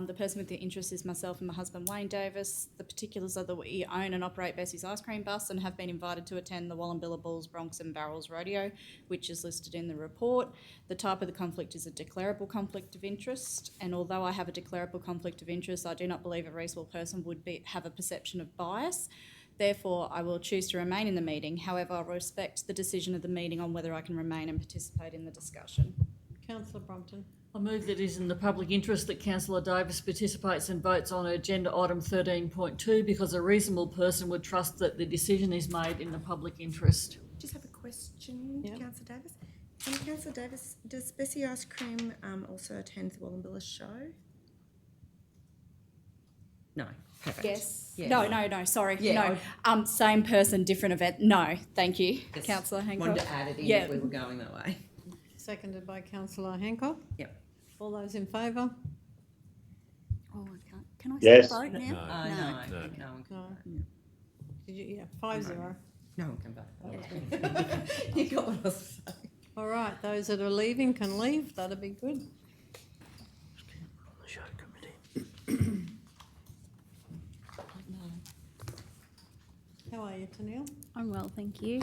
The person with the interest is myself and my husband Wayne Davis. The particulars are that we own and operate Bessie's Ice Cream Bus and have been invited to attend the Wallumbilla Bulls, Bronx and Barrels Rodeo, which is listed in the report. The type of the conflict is a declarable conflict of interest, and although I have a declarable conflict of interest, I do not believe a reasonable person would have a perception of bias. Therefore, I will choose to remain in the meeting. However, I respect the decision of the meeting on whether I can remain and participate in the discussion. Councillor Brompton. I move that it is in the public interest that Councillor Davis participates and votes on agenda item 13.2 because a reasonable person would trust that the decision is made in the public interest. Just have a question, Yep. Councillor Davis. Councillor Davis, does Bessie Ice Cream also attend the Wallumbilla show? No. Perfect. Yes. Yeah. No, sorry. Yeah, No. Same person, different event. No, thank you. Just Councillor Hancock. Wanted to add it in Yeah. if we were going that way. Seconded by Councillor Hancock. Yep. All those in favour? Oh, I can't. Can I Yes. still vote now? No. No one can. No. Did you? Yeah, 5-0. No one can vote. You got what else to say. All right, those that are leaving can leave. That'd be good. The show committee. How are you, Tennille? I'm well, thank you.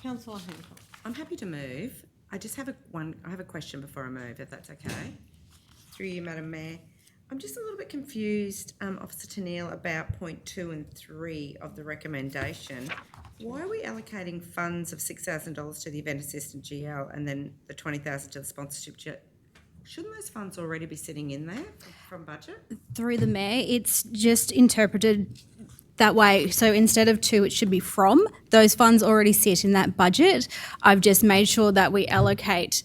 Councillor Hancock. I'm happy to move. I just have I have a question before I move, if that's okay. Through you, Madam Mayor. I'm just a little bit confused, Officer Tennille, about point 2 and 3 of the recommendation. Why are we allocating funds of $6,000 to the event assistant GL and then the $20,000 to the sponsorship GL? Shouldn't those funds already be sitting in there from budget? Through the mayor, it's just interpreted that way. So instead of to, it should be from. Those funds already sit in that budget. I've just made sure that we allocate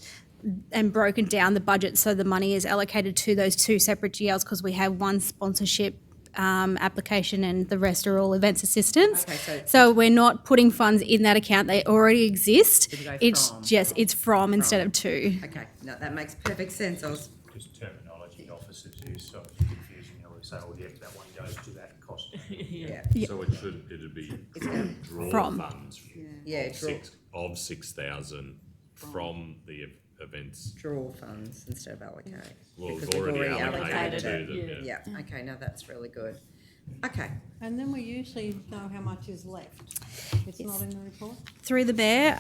and broken down the budget so the money is allocated to those two separate GLs because we have one sponsorship application and the rest are all events assistance. Okay, so we're not putting funds in that account. They already exist. Did you go It's from? just, it's from instead of to. Okay, no, that makes perfect sense. I was Just terminology officers use, so it's confusing. We say, oh, yeah, that one goes to that cost. Yeah. so it'd be draw From. funds Yeah, draw. of 6,000 from the events. draw funds instead of allocate. Well, Because we've already allocated allocated it. to them, Yeah. Yeah, okay, no, that's really good. Okay, And then we usually know how much is left. It's not in the report. Through the mayor,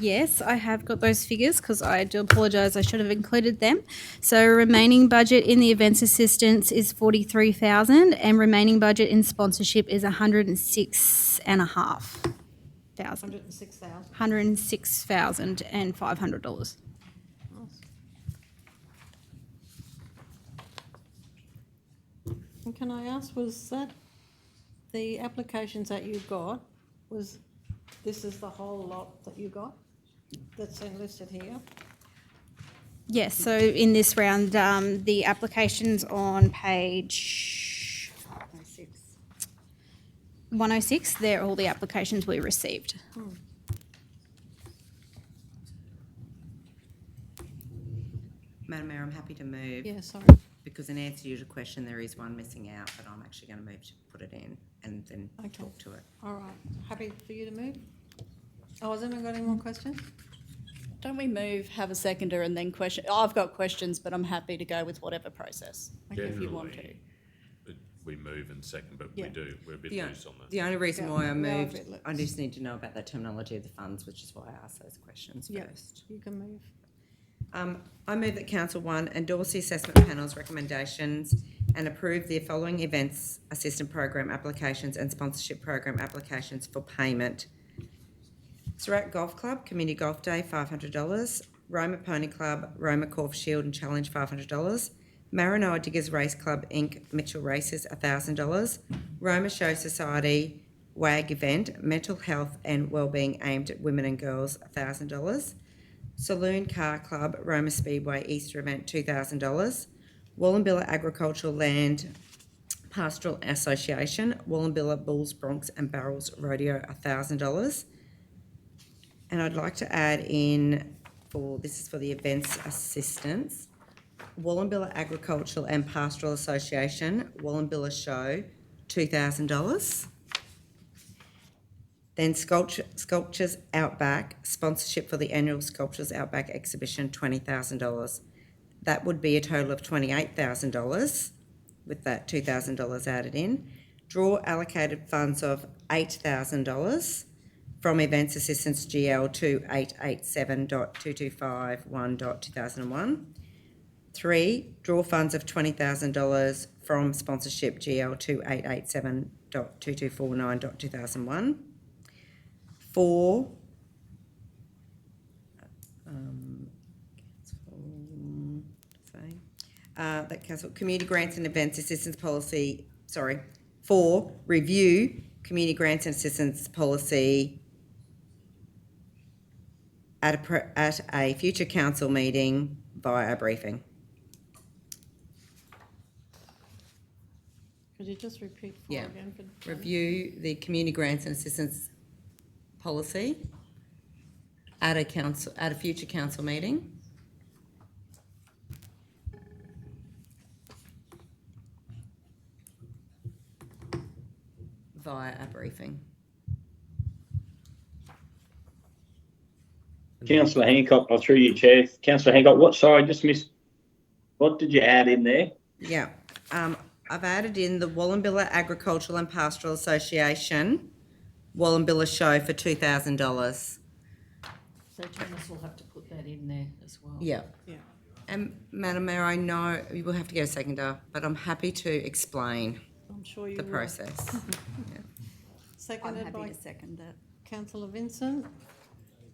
yes, I have got those figures because I do apologise, I should have included them. So remaining budget in the events assistance is 43,000 and remaining budget in sponsorship is 106,500. 106,000. $106,500. And can I ask, was that the applications that you got, this is the whole lot that you got that's listed here? Yes, so in this round, the applications on page 106, they're all the applications we received. Madam Mayor, I'm happy to move. Yeah, sorry. because in answer to your question, there is one missing out, but I'm actually going to move to put it in and then Okay. talk to it. All right, happy for you to move? Oh, has anyone got any more questions? Don't we move, have a seconder and then question? I've got questions, but I'm happy to go with whatever process if you want to. Generally, we move and second, but Yeah. we're a bit The, loose on that. the only reason Yeah, why I we are a moved, bit loose. I just need to know about the terminology of the funds, which is why I asked those questions Yeah. first. You can move. I move that Council 1 endorse the assessment panel's recommendations and approve the following events assistant program applications and sponsorship program applications for payment. Surat Golf Club, Community Golf Day, $500. Roma Pony Club, Roma Corf Shield and Challenge, $500. Maranoa Diggers Race Club Inc. Mitchell Races, $1,000. Roma Show Society WAG event, Mental Health and Wellbeing aimed at women and girls, $1,000. Saloon Car Club, Roma Speedway Easter event, $2,000. Wallumbilla Agricultural Land Pastoral Association, Wallumbilla Bulls, Broncs and Barrels Rodeo, $1,000. And I'd like to add in this is for the events assistance, Wallumbilla Agricultural and Pastoral Association, Wallumbilla Show, $2,000. Then Sculptures Outback, sponsorship for the annual Sculptures Outback exhibition, $20,000. That would be a total of $28,000 with that $2,000 added in. Draw allocated funds of $8,000 from Events Assistance GL 2887.225.1.2001. 3, draw funds of $20,000 from Sponsorship GL 2887.2249.2001. 4, that cancel Community Grants and Events Assistance Policy. 4, review Community Grants and Assistance Policy at a future council meeting via a briefing. Could you just repeat Yeah. again? Review the Community Grants and Assistance Policy at a future council meeting. Via a briefing. Councillor Hancock, I'll through you, Chair. Councillor Hancock, I just missed, what did you add in there? Yeah, I've added in the Wallumbilla Agricultural and Pastoral Association Wallumbilla Show for $2,000. So Janice will have to put that in there as well. Yeah. Yeah. And Madam Mayor, I know you will have to get a seconder, but I'm happy to explain I'm sure you the will. process. Yeah. I'm Seconded happy by to second that. Councillor Vincent.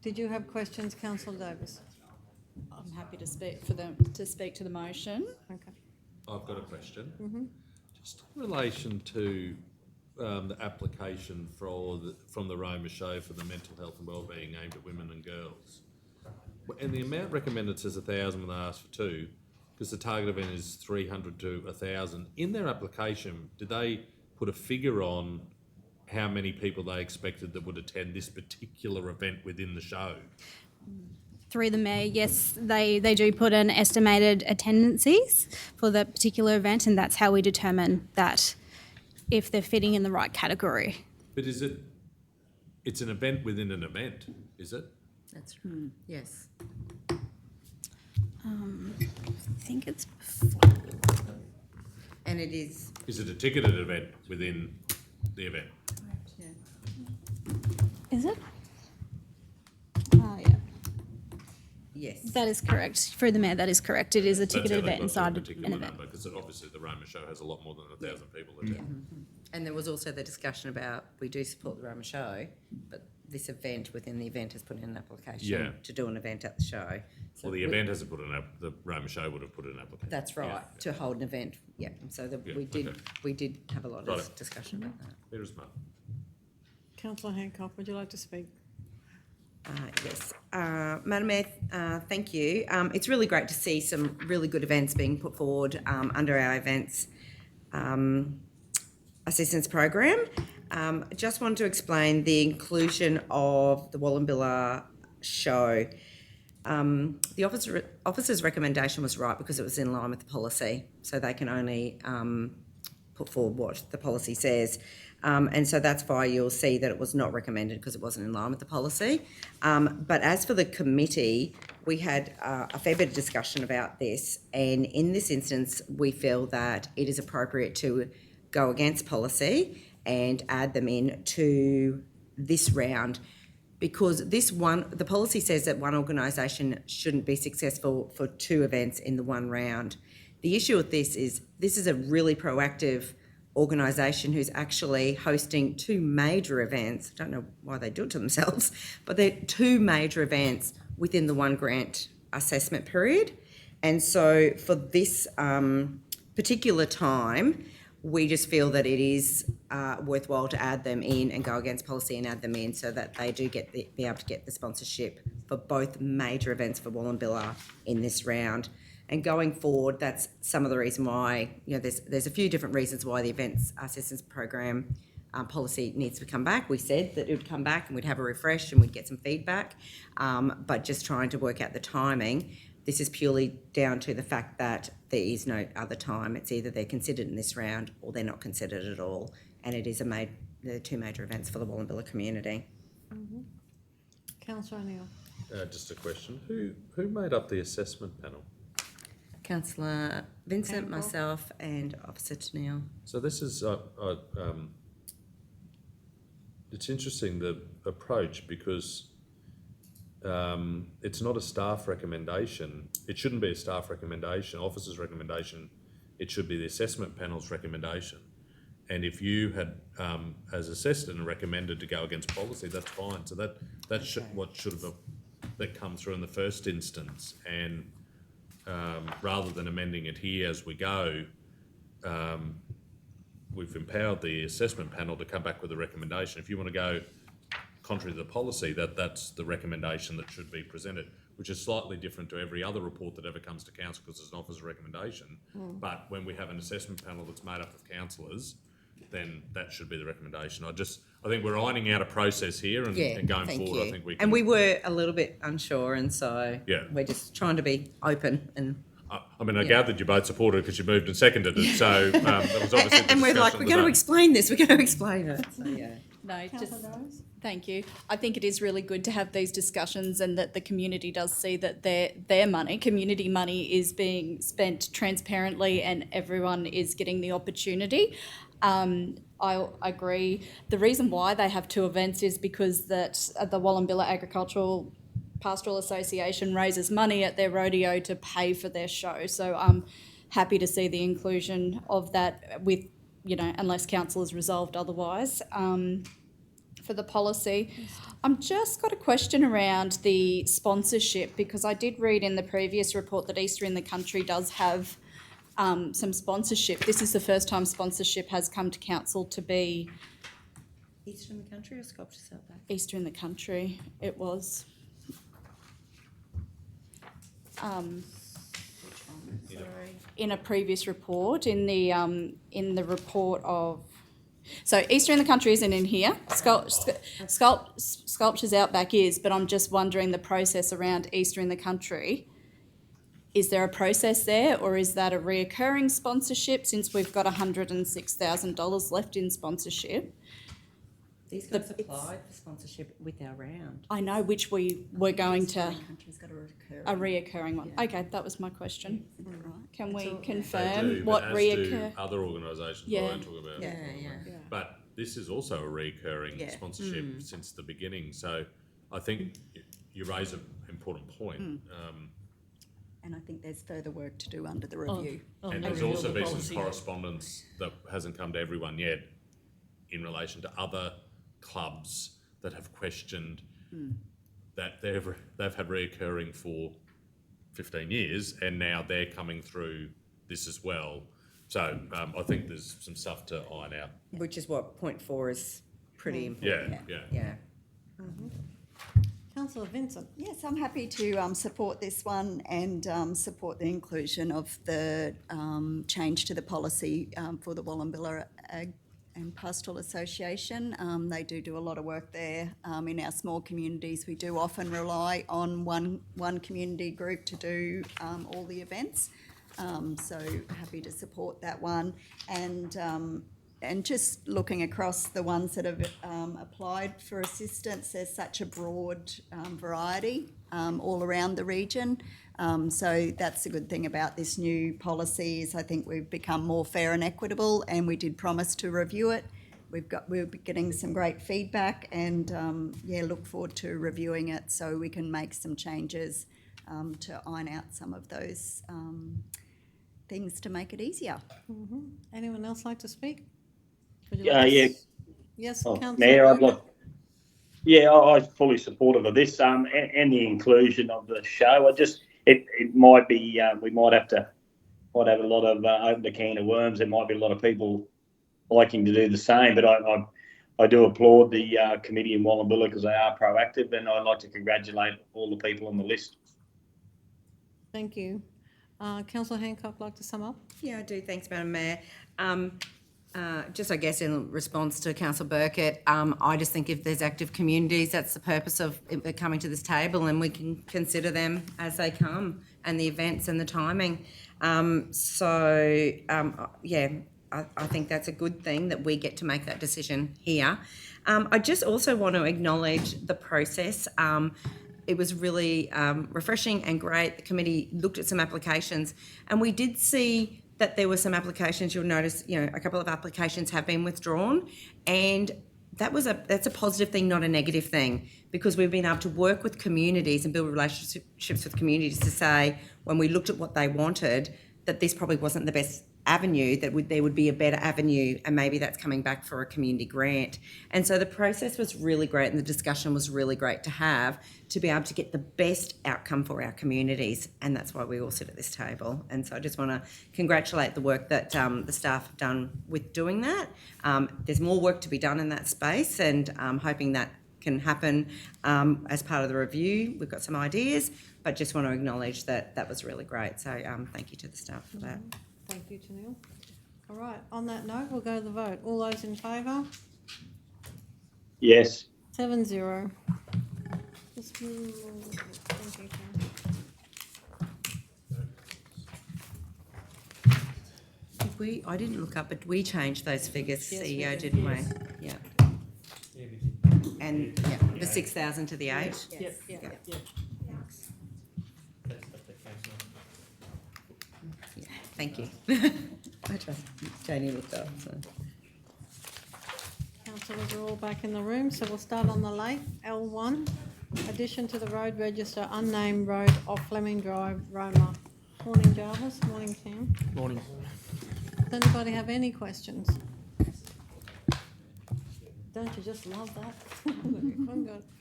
Did you have questions, Councillor Davis? I'm happy to speak to the motion. Okay. I've got a question. Just in relation to the application from the Roma Show for the mental health and wellbeing aimed at women and girls. And the amount recommended says 1,000 when they asked for 2, because the target event is 300 to 1,000. In their application, did they put a figure on how many people they expected that would attend this particular event within the show? Through the Mayor, yes, they do put an estimated attendances for that particular event, and that's how we determine that if they're fitting in the right category. But it's an event within an event, is it? That's yes. I think it's And it is. Is it a ticketed event within the event? Is it? Oh, yeah. Yes. That is correct. Through the Mayor, that is correct. It is a ticketed event inside an event. Because obviously the Roma Show has a lot more than 1,000 people attend. And there was also the discussion about we do support the Roma Show, but this event within the event has put in an application to do an event at the show. So Well, the event hasn't put the Roma Show would have put in an application. That's right, to hold an event. Yeah. So we did have a lot of discussion about that. There is none. Councillor Hancock, would you like to speak? Yes. Madam Mayor, thank you. It's really great to see some really good events being put forward under our events assistance program. Just want to explain the inclusion of the Wallumbilla Show. The officer's recommendation was right because it was in line with the policy, so they can only put forward what the policy says. And so that's why you'll see that it was not recommended because it wasn't in line with the policy. But as for the committee, we had a fair bit of discussion about this, and in this instance, we feel that it is appropriate to go against policy and add them in to this round, because the policy says that one organisation shouldn't be successful for 2 events in the one round. The issue with this is a really proactive organisation who's actually hosting 2 major events. I don't know why they do it to themselves, but they're 2 major events within the one grant assessment period. And so for this particular time, we just feel that it is worthwhile to add them in and go against policy and add them in so that they do be able to get the sponsorship for both major events for Wallumbilla in this round. And going forward, that's some of the reason why, there's a few different reasons why the Events Assistance Program policy needs to come back. We said that it would come back and we'd have a refresh and we'd get some feedback, but just trying to work out the timing. This is purely down to the fact that there is no other time. It's either they're considered in this round or they're not considered at all. And it is the 2 major events for the Wallumbilla community. Councillor O'Neill. Just a question. Who made up the assessment panel? Councillor Vincent, myself and Officer Tennille. So this is, it's interesting, the approach, because it's not a staff recommendation. It shouldn't be a staff recommendation, officer's recommendation. It should be the assessment panel's recommendation. And if you had, as assessed and recommended to go against policy, that's fine. So that's what should have that come through in the first instance. And rather than amending it here as we go, we've empowered the assessment panel to come back with a recommendation. If you want to go contrary to the policy, that's the recommendation that should be presented, which is slightly different to every other report that ever comes to council because it's an officer's recommendation. But when we have an assessment panel that's made up of councillors, then that should be the recommendation. I think we're ironing out a process here and going forward, I think we can. And we were a little bit unsure, and so we're just trying to be open and. I gathered you both supported it because you moved and seconded it, so that was obviously and we're like, we're going to explain this, we're going to explain it. So, No, thank you. I think it is really good to have these discussions and that the community does see that their money, community money, is being spent transparently and everyone is getting the opportunity. I agree. The reason why they have 2 events is because that the Wallumbilla Agricultural Pastoral Association raises money at their rodeo to pay for their show. So I'm happy to see the inclusion of that with, unless council has resolved otherwise. For the policy, I'm just got a question around the sponsorship, because I did read in the previous report that Easter in the Country does have some sponsorship. This is the first time sponsorship has come to council to be... Easter in the Country or Sculptures Outback? Easter in the Country, it was. In a previous report, in the report of... So Easter in the Country isn't in here. Sculptures Outback is, but I'm just wondering the process around Easter in the Country. Is there a process there, or is that a reoccurring sponsorship since we've got $106,000 left in sponsorship? These guys applied for sponsorship with our round. I know, which we were going to... Country's got A reoccurring one. Yeah. Okay, that was my question. Right. Can we They do, confirm what but as do other organisations I won't talk about. Yeah. But this is also a recurring Yeah. sponsorship since the beginning. So I think you raise an important point. And I think there's further work to do under the review. And there's also been some correspondence that hasn't come to everyone yet in relation to other clubs that have questioned that they've had reoccurring for 15 years and now they're coming through this as well. So I think there's some stuff to iron out. Which is what point 4 is pretty important. Yeah. Councillor Vincent. Yes, I'm happy to support this one and support the inclusion of the change to the policy for the Wallumbilla and Pastoral Association. They do a lot of work there. In our small communities, we do often rely on one community group to do all the events. So happy to support that one. And just looking across the ones that have applied for assistance, there's such a broad variety all around the region. So that's the good thing about this new policy is I think we've become more fair and equitable, and we did promise to review it. We're getting some great feedback, and look forward to reviewing it so we can make some changes to iron out some of those things to make it easier. Anyone else like to speak? Yes, Councillor. Mayor, I'm fully supportive of this and the inclusion of the show. It might be we might have a lot of open a can of worms. There might be a lot of people liking to do the same, but I do applaud the committee in Wallumbilla because they are proactive, and I'd like to congratulate all the people on the list. Thank you. Councillor Hancock, like to sum up? Yeah, I do. Thanks, Madam Mayor. Just, I guess, in response to Councillor Burkett, I just think if there's active communities, that's the purpose of it coming to this table, and we can consider them as they come and the events and the timing. I think that's a good thing that we get to make that decision here. I just also want to acknowledge the process. It was really refreshing and great. The committee looked at some applications, and we did see that there were some applications. You'll notice, a couple of applications have been withdrawn, and that's a positive thing, not a negative thing, because we've been able to work with communities and build relationships with communities to say, when we looked at what they wanted, that this probably wasn't the best avenue, that there would be a better avenue, and maybe that's coming back for a community grant. And so the process was really great, and the discussion was really great to have, to be able to get the best outcome for our communities, and that's why we all sit at this table. And so I just want to congratulate the work that the staff have done with doing that. There's more work to be done in that space, and I'm hoping that can happen as part of the review. We've got some ideas, but just want to acknowledge that was really great. So thank you to the staff for that. Thank you, Janelle. All right, on that note, we'll go to the vote. All those in favour? Yes. 7-0. Thank you, Karen. I didn't look up, but we changed those figures, Yes, CEO, we did. didn't Yes. we? Yeah. And the 6,000 to the 8? Yes. Yeah. Thank you. I trust Janie looked up. So. Councillors are all back in the room, so we'll start on the late. L1, addition to the road register, unnamed road off Fleming Drive, Roma. Morning, Jarvis. Morning, Tim. Morning. Does anybody have any questions? Don't you just love that?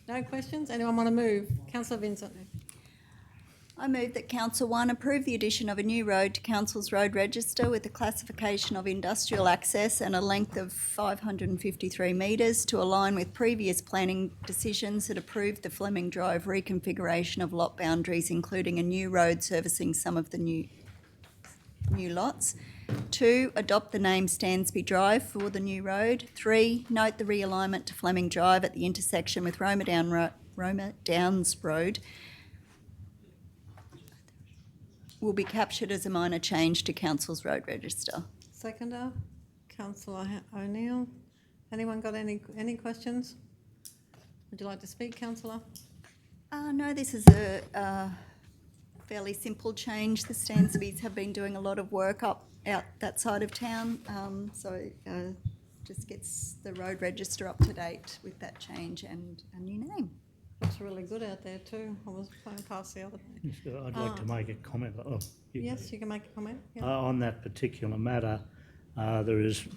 No questions? Anyone want to move? Councillor Vincent. I move that Council 1 approve the addition of a new road to Council's road register with a classification of industrial access and a length of 553 metres to align with previous planning decisions that approved the Fleming Drive reconfiguration of lot boundaries, including a new road servicing some of the new lots. 2, adopt the name Stansby Drive for the new road. 3, note the realignment to Fleming Drive at the intersection with Roma Downs Road will be captured as a minor change to Council's road register. Seconder, Councillor O'Neill. Anyone got any questions? Would you like to speak, Councillor? No, this is a fairly simple change. The Stansbys have been doing a lot of work out that side of town, so just gets the road register up to date with that change and a new name. Looks really good out there too. I was going past the other day. I'd like to make a comment. Yes, you can make a comment. Yeah. On that particular matter, there is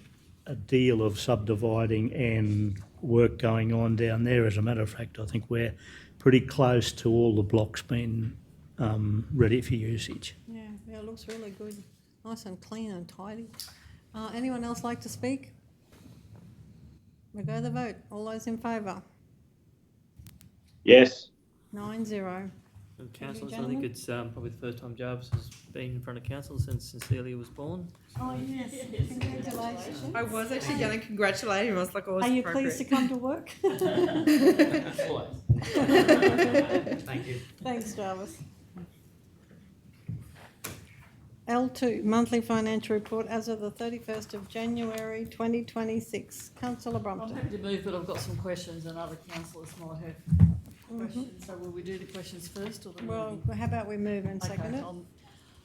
a deal of subdividing and work going on down there. As a matter of fact, I think we're pretty close to all the blocks being ready for usage. Yeah, it looks really good. Nice and clean and tidy. Anyone else like to speak? We go to the vote. All those in favour? Yes. 9-0. And councillors, I gentlemen. think it's probably the first time Jarvis has been in front of council since Celia was born. Oh, yes, congratulations. I was actually going to congratulate him. I was like, oh, Are you pleased to come to work? Thank you. Thanks, Jarvis. L2, monthly financial report as of the 31st of January 2026. Councillor I'm Brompton. happy to move, but I've got some questions and other councillors might have questions. So will we do the questions first or the Well, moving? how about we move and Okay, second it?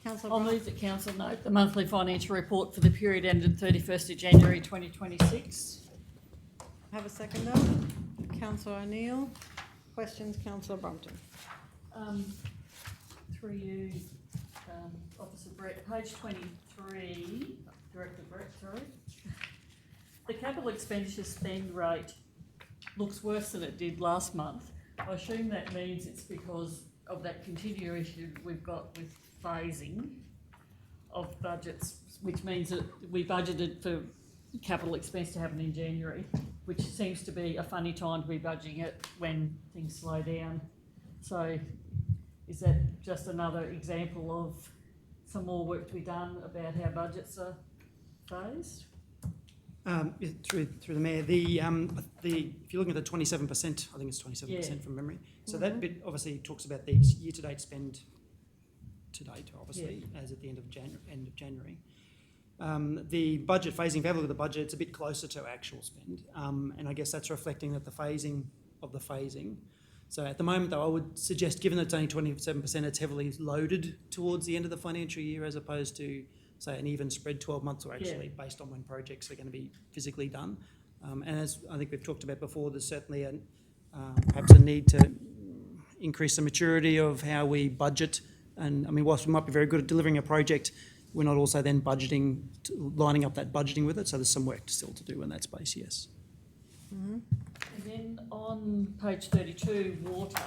Councillor I'll Brompton. move that council note the monthly financial report for the period ended 31st of January 2026. Have a seconder. Councillor O'Neill. Questions, Councillor Brompton. Through you, Officer Brett, page 23, Director Brett, sorry. The capital expenditure spend rate looks worse than it did last month. I assume that means it's because of that continuing issue we've got with phasing of budgets, which means that we budgeted for capital expense to happen in January, which seems to be a funny time to be budgeting it when things slow down. So is that just another example of some more work to be done about how budgets are phased? Through the mayor, if you're looking at the 27%, I think it's 27% from memory. So that bit obviously talks about the year-to-date spend to date, obviously, as at the end of January. The budget phasing, if you have a look at the budget, it's a bit closer to actual spend, and I guess that's reflecting that the phasing of the phasing. So at the moment, though, I would suggest, given that it's only 27%, it's heavily loaded towards the end of the financial year, as opposed to, say, an even spread 12 months, or actually based on when projects are going to be physically done. And as I think we've talked about before, there's certainly perhaps a need to increase the maturity of how we budget. And I mean, whilst we might be very good at delivering a project, we're not also then budgeting, lining up that budgeting with it. So there's some work still to do in that space, yes. Mm-hmm. And then on page 32, water.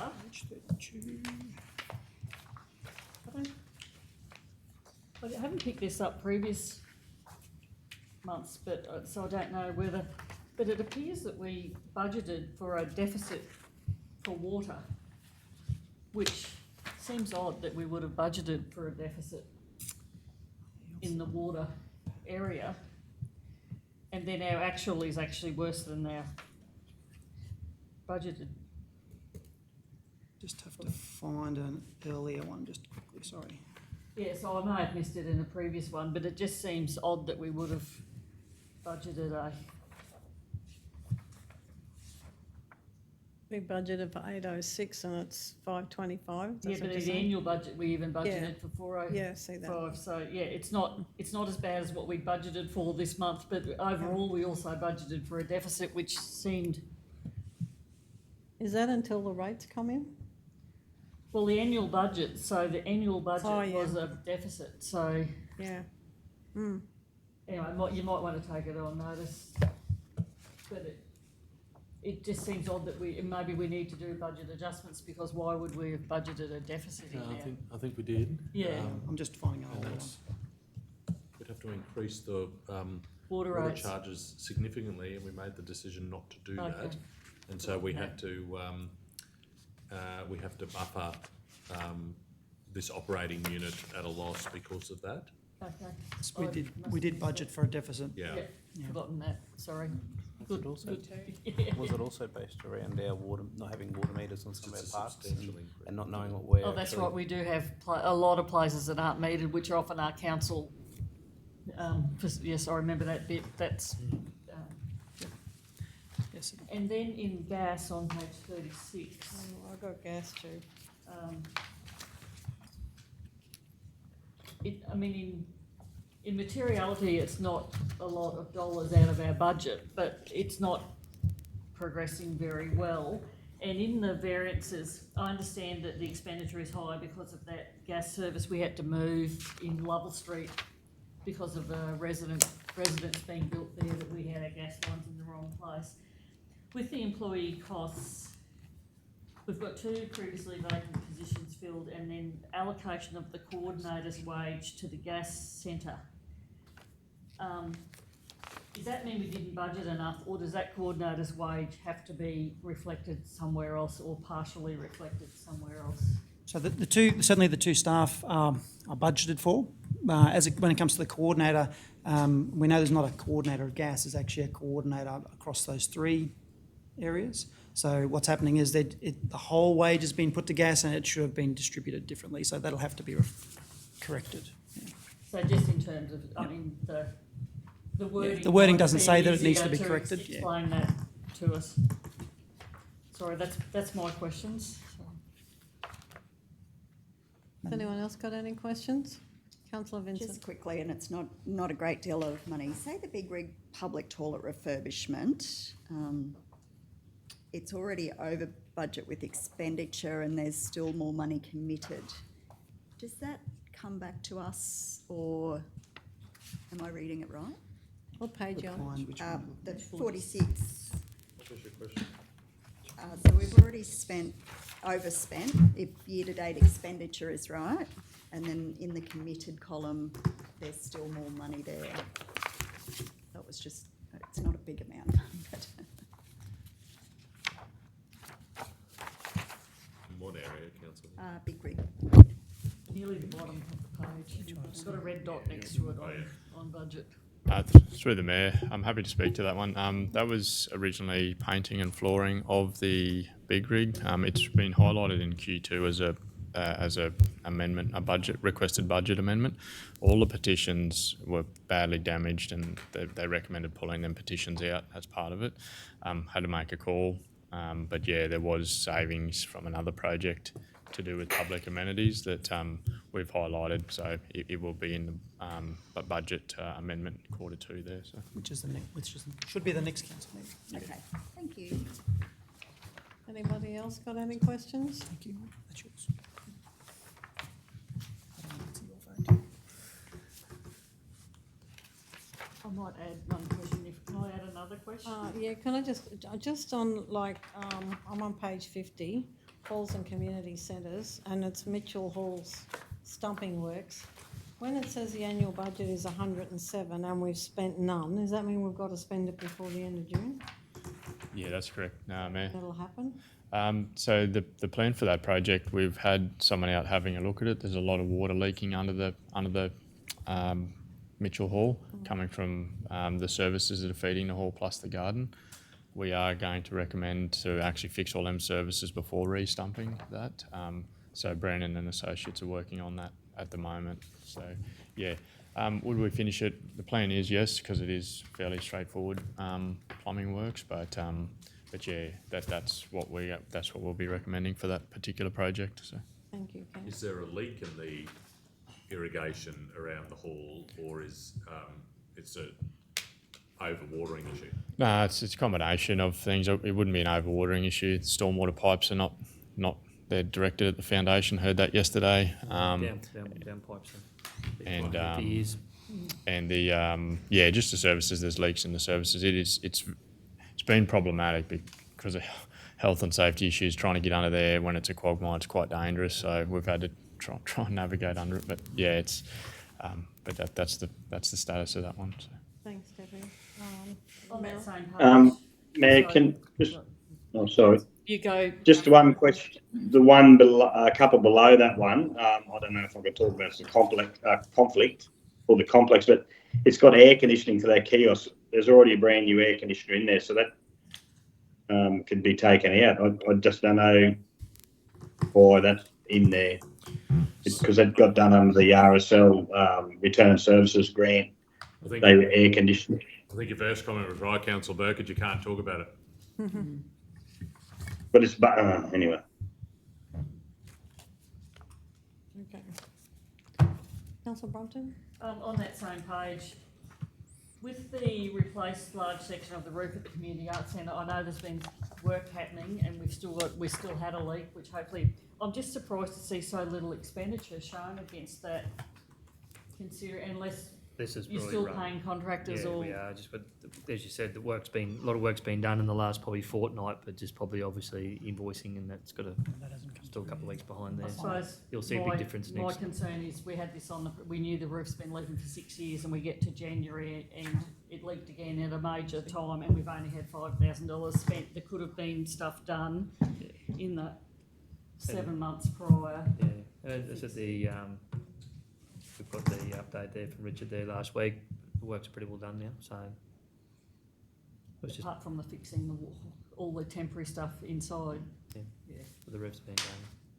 I haven't picked this up previous months, but so I don't know whether, but it appears that we budgeted for a deficit for water, which seems odd that we would have budgeted for a deficit in the water area, and then our actual is actually worse than our budgeted. Just have to find an earlier one, just quickly, sorry. Yeah, so I may have missed it in a previous one, but it just seems odd that we would have budgeted a... We budgeted for 806 and it's 525. Yeah, but in the annual budget, we even budgeted for 405. Yeah, see that. So, yeah, it's not as bad as what we budgeted for this month, but overall, we also budgeted for a deficit, which seemed... Is that until the rates come in? Well, the annual budget was a deficit, so... Yeah. Mm. Anyway, you might want to take it on notice, but it just seems odd that maybe we need to do budget adjustments, because why would we have budgeted a deficit in there? I think we did. Yeah. I'm just finding out. We'd have to increase the water rates charges significantly, and we made the decision not to do that. And so we had to buffer this operating unit at a loss because of that. Okay. We did budget for a deficit. Yeah. Forgotten that, sorry. Was it also based around our not having water meters on some of our parks and not knowing what we're... Oh, that's right, we do have a lot of places that aren't metered, which are often our council. Yes, I remember that bit, that's... Yes. And then in gas on page 36. Oh, I got gas too. In materiality, it's not a lot of dollars out of our budget, but it's not progressing very well. And in the variances, I understand that the expenditure is high because of that gas service we had to move in Lovell Street because of a residence being built there, that we had our gas lines in the wrong place. With the employee costs, we've got 2 previously vacant positions filled, and then allocation of the coordinator's wage to the gas centre. Does that mean we didn't budget enough, or does that coordinator's wage have to be reflected somewhere else or partially reflected somewhere else? So certainly the two staff are budgeted for. When it comes to the coordinator, we know there's not a coordinator of gas, there's actually a coordinator across those three areas. So what's happening is that the whole wage has been put to gas and it should have been distributed differently, so that'll have to be corrected. Yeah. So just in terms of, I mean, the wording. Yeah, the wording might doesn't be say that it needs easier to be corrected. Explain that to us. Sorry, that's my questions. Has anyone else got any questions? Councillor Vincent. Just quickly, and it's not a great deal of money. Say the Big Rig public toilet refurbishment, it's already over budget with expenditure and there's still more money committed. Does that come back to us, or am I reading it right? What page are you on? The 46. What was your question? So we've already overspent, if year-to-date expenditure is right, and then in the committed column, there's still more money there. That was just, it's not a big amount, but. In what area, councillor? Big Rig. Nearly the bottom of the page. It's got a red dot next to it on budget. Through the Mayor, I'm happy to speak to that one. That was originally painting and flooring of the Big Rig. It's been highlighted in Q2 as a amendment, a requested budget amendment. All the petitions were badly damaged, and they recommended pulling them petitions out as part of it. Had to make a call, but yeah, there was savings from another project to do with public amenities that we've highlighted, so it will be in the budget amendment Q2 there. So. Should be the next council meeting. Okay, thank you. Anybody else got any questions? Thank you. That's yours. I might add one question. Can I add another question? Yeah, can I just on I'm on page 50, halls and community centres, and it's Mitchell Hall's stumping works. When it says the annual budget is 107 and we've spent none, does that mean we've got to spend it before the end of June? Yeah, that's correct. No, Mayor. That'll happen? So the plan for that project, we've had someone out having a look at it. There's a lot of water leaking under the Mitchell Hall, coming from the services that are feeding the hall plus the garden. We are going to recommend to actually fix all them services before re-stumping that. So Brandon and Associates are working on that at the moment. So yeah, would we finish it? The plan is yes, because it is fairly straightforward plumbing works. But yeah, that's what we'll be recommending for that particular project. So. Thank you, Ken. Is there a leak in the irrigation around the hall, or is it's a overwatering issue? No, it's a combination of things. It wouldn't be an overwatering issue. Stormwater pipes are not they're directed at the foundation. Heard that yesterday. Down pipes. And the just the services. There's leaks in the services. It's been problematic because of health and safety issues. Trying to get under there when it's a quagmire, it's quite dangerous. So we've had to try and navigate under it. But yeah, it's but that's the status of that one. So. Thanks, Debbie. On that same page. Mayor, can just... Oh, sorry. You go. Just one question. The one below, a couple below that one, I don't know if I could talk about it's a conflict or the complex, but it's got air conditioning for that kiosk. There's already a brand new air conditioner in there, so that could be taken out. I just don't know why that's in there. Because it got done under the RSL Return Services grant. They were air conditioning. I think your first comment was right, Councillor Burkett. You can't talk about it. But it's anyway. Okay. Councillor Brompton? On that same page, with the replaced large section of the roof at the Community Arts Centre, I know there's been work happening and we still had a leak, which hopefully, I'm just surprised to see so little expenditure shown against that, unless you're still paying contractors. Yeah, we are. But as you said, a lot of work's been done in the last probably fortnight, but just probably obviously invoicing, and that's got still a couple of weeks behind there. I suppose you'll see a big difference next. My concern is we had this we knew the roof's been leaking for 6 years, and we get to January and it leaked again at a major time, and we've only had $5,000 spent. There could have been stuff done in that. 7 months prior. Yeah, this is the, we've got the update there from Richard there last week. The work's pretty well done now, so. It was just, Apart from the fixing the wall, all the temporary stuff inside. Yeah. Yeah. the roof's been done.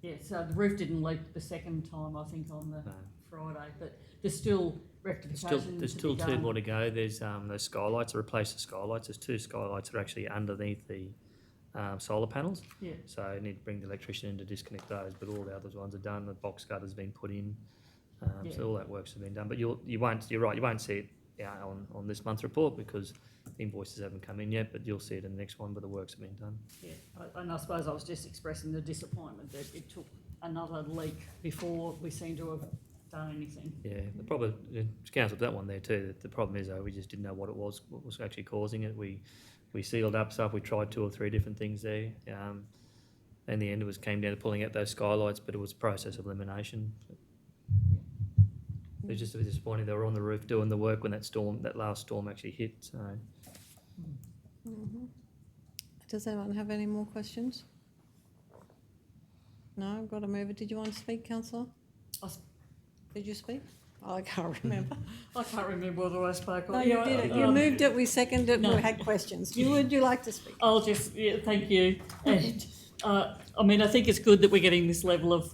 Yeah, so the roof didn't leak the second time, I think, on the No. Friday, but there's still rectification There's to still be two done. more to go. There's those skylights, to replace the skylights. There's 2 skylights that are actually underneath the solar panels. Yeah. So I need to bring the electrician in to disconnect those, but all the other ones are done. The box gutter's been put in. Yeah. So all that work's been done. But you're right, you won't see it on this month's report because invoices haven't come in yet, but you'll see it in the next one, but the work's been done. Yeah, and I suppose I was just expressing the disappointment that it took another leak before we seem to have done anything. Yeah, the problem, council, that one there too, the problem is though, we just didn't know what was actually causing it. We sealed up stuff, we tried 2 or 3 different things there. In the end, came down to pulling out those skylights, but it was a process of elimination. It was just a bit disappointing. They were on the roof doing the work when that last storm actually hit, so. Does anyone have any more questions? No, I've got to move it. Did you want to speak, councillor? Did you speak? Oh, I can't remember. I can't remember whether I spoke or... No, you did it. You moved it, we seconded it, No. we had questions. Would you like to speak? I'll just, thank you. And, I mean, I think it's good that we're getting this level of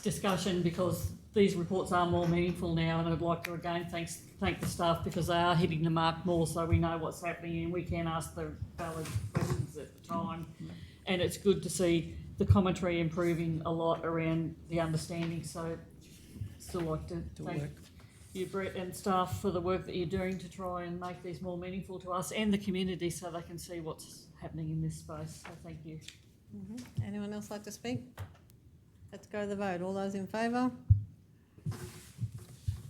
discussion because these reports are more meaningful now, and I'd like to again thank the staff because they are hitting the mark more so we know what's happening and we can ask the valid questions at the time. And it's good to see the commentary improving a lot around the understanding, so still like to thank you, Brett, and staff for the work that you're doing to try and make these more meaningful to us and the community so they can see what's happening in this space. So thank you. Anyone else like to speak? Let's go to the vote. All those in favour?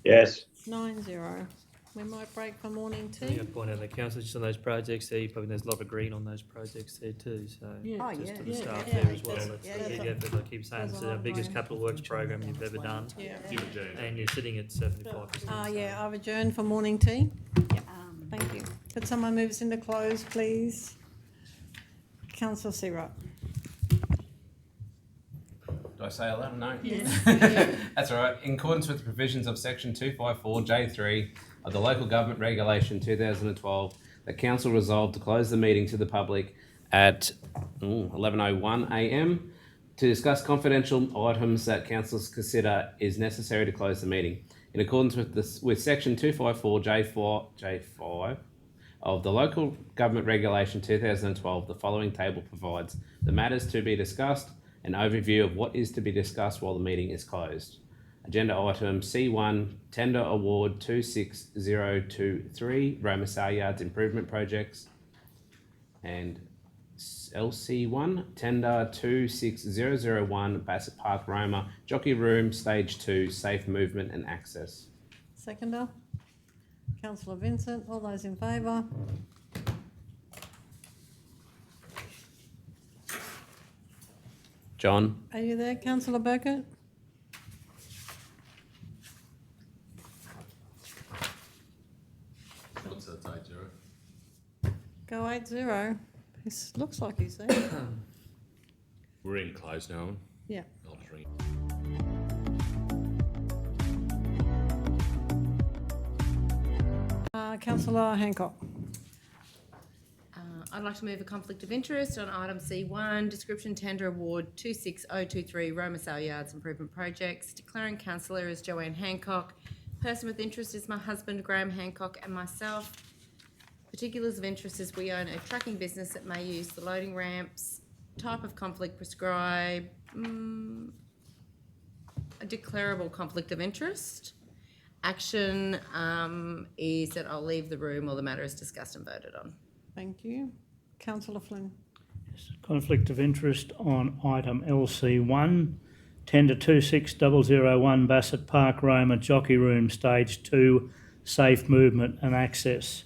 Yes. 9-0. We might break for morning I think tea. I'd point out the council, just on those projects there, there's a lot of green on those projects there too, so. Yeah. Oh, Just yeah. to the Yeah, staff yeah, there as well, that's- that's yeah, the big yeah. effort, I keep saying, There's it's a lot our of biggest green. capital works program you've ever done, Yeah. Give it to and you're sitting at 75%. Yeah, I've adjourned for morning tea. Um, Thank you. Could someone move us into close, please? Councillor Searock. Do I say 11? No. That's all right. In accordance with the provisions of Section 254J3 of the Local Government Regulation 2012, the council resolved to close the meeting to the public at 11:01 a.m. to discuss confidential items that councils consider is necessary to close the meeting. In accordance with Section 254J5 of the Local Government Regulation 2012, the following table provides the matters to be discussed, an overview of what is to be discussed while the meeting is closed. Agenda item C1, Tender Award 26023, Roma Saleyards Improvement Projects. And LC1, Tender 26001, Bassett Park Roma, Jockey Room, Stage 2, Safe Movement and Access. Seconder. Councillor Vincent. All those in favour? John? Are you there, Councillor Burkett? What's that date, Jerry? Go 8-0. Looks like he's there. We're in close now. Yeah. I'll just ring. Councillor Hancock. I'd like to move a conflict of interest on item C1, description tender award 26023 Roma Saleyards Improvement Projects, declaring councillor as Joanne Hancock. Person with interest is my husband Graham Hancock and myself. Particulars of interest is we own a trucking business that may use the loading ramps. Type of conflict prescribed, a declarable conflict of interest. Action is that I'll leave the room while the matter is discussed and voted on. Thank you. Councillor Flynn. Conflict of interest on item LC1, tender 26001 Bassett Park Roma, Jockey Room, Stage 2, Safe Movement and Access.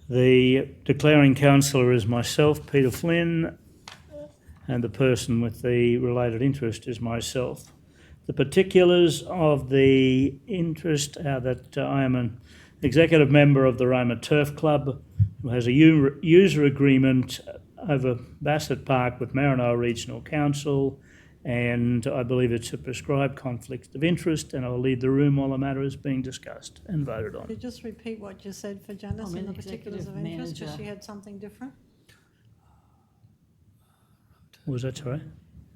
The declaring councillor is myself, Peter Flynn, and the person with the related interest is myself. The particulars of the interest are that I am an executive member of the Roma Turf Club, who has a user agreement over Bassett Park with Maranoa Regional Council, and I believe it's a prescribed conflict of interest, and I'll leave the room while the matter is being discussed and voted on. Could you just repeat what you said for Janice I'm in an the particulars of executive interest, because manager. she had something different? What was that, sorry?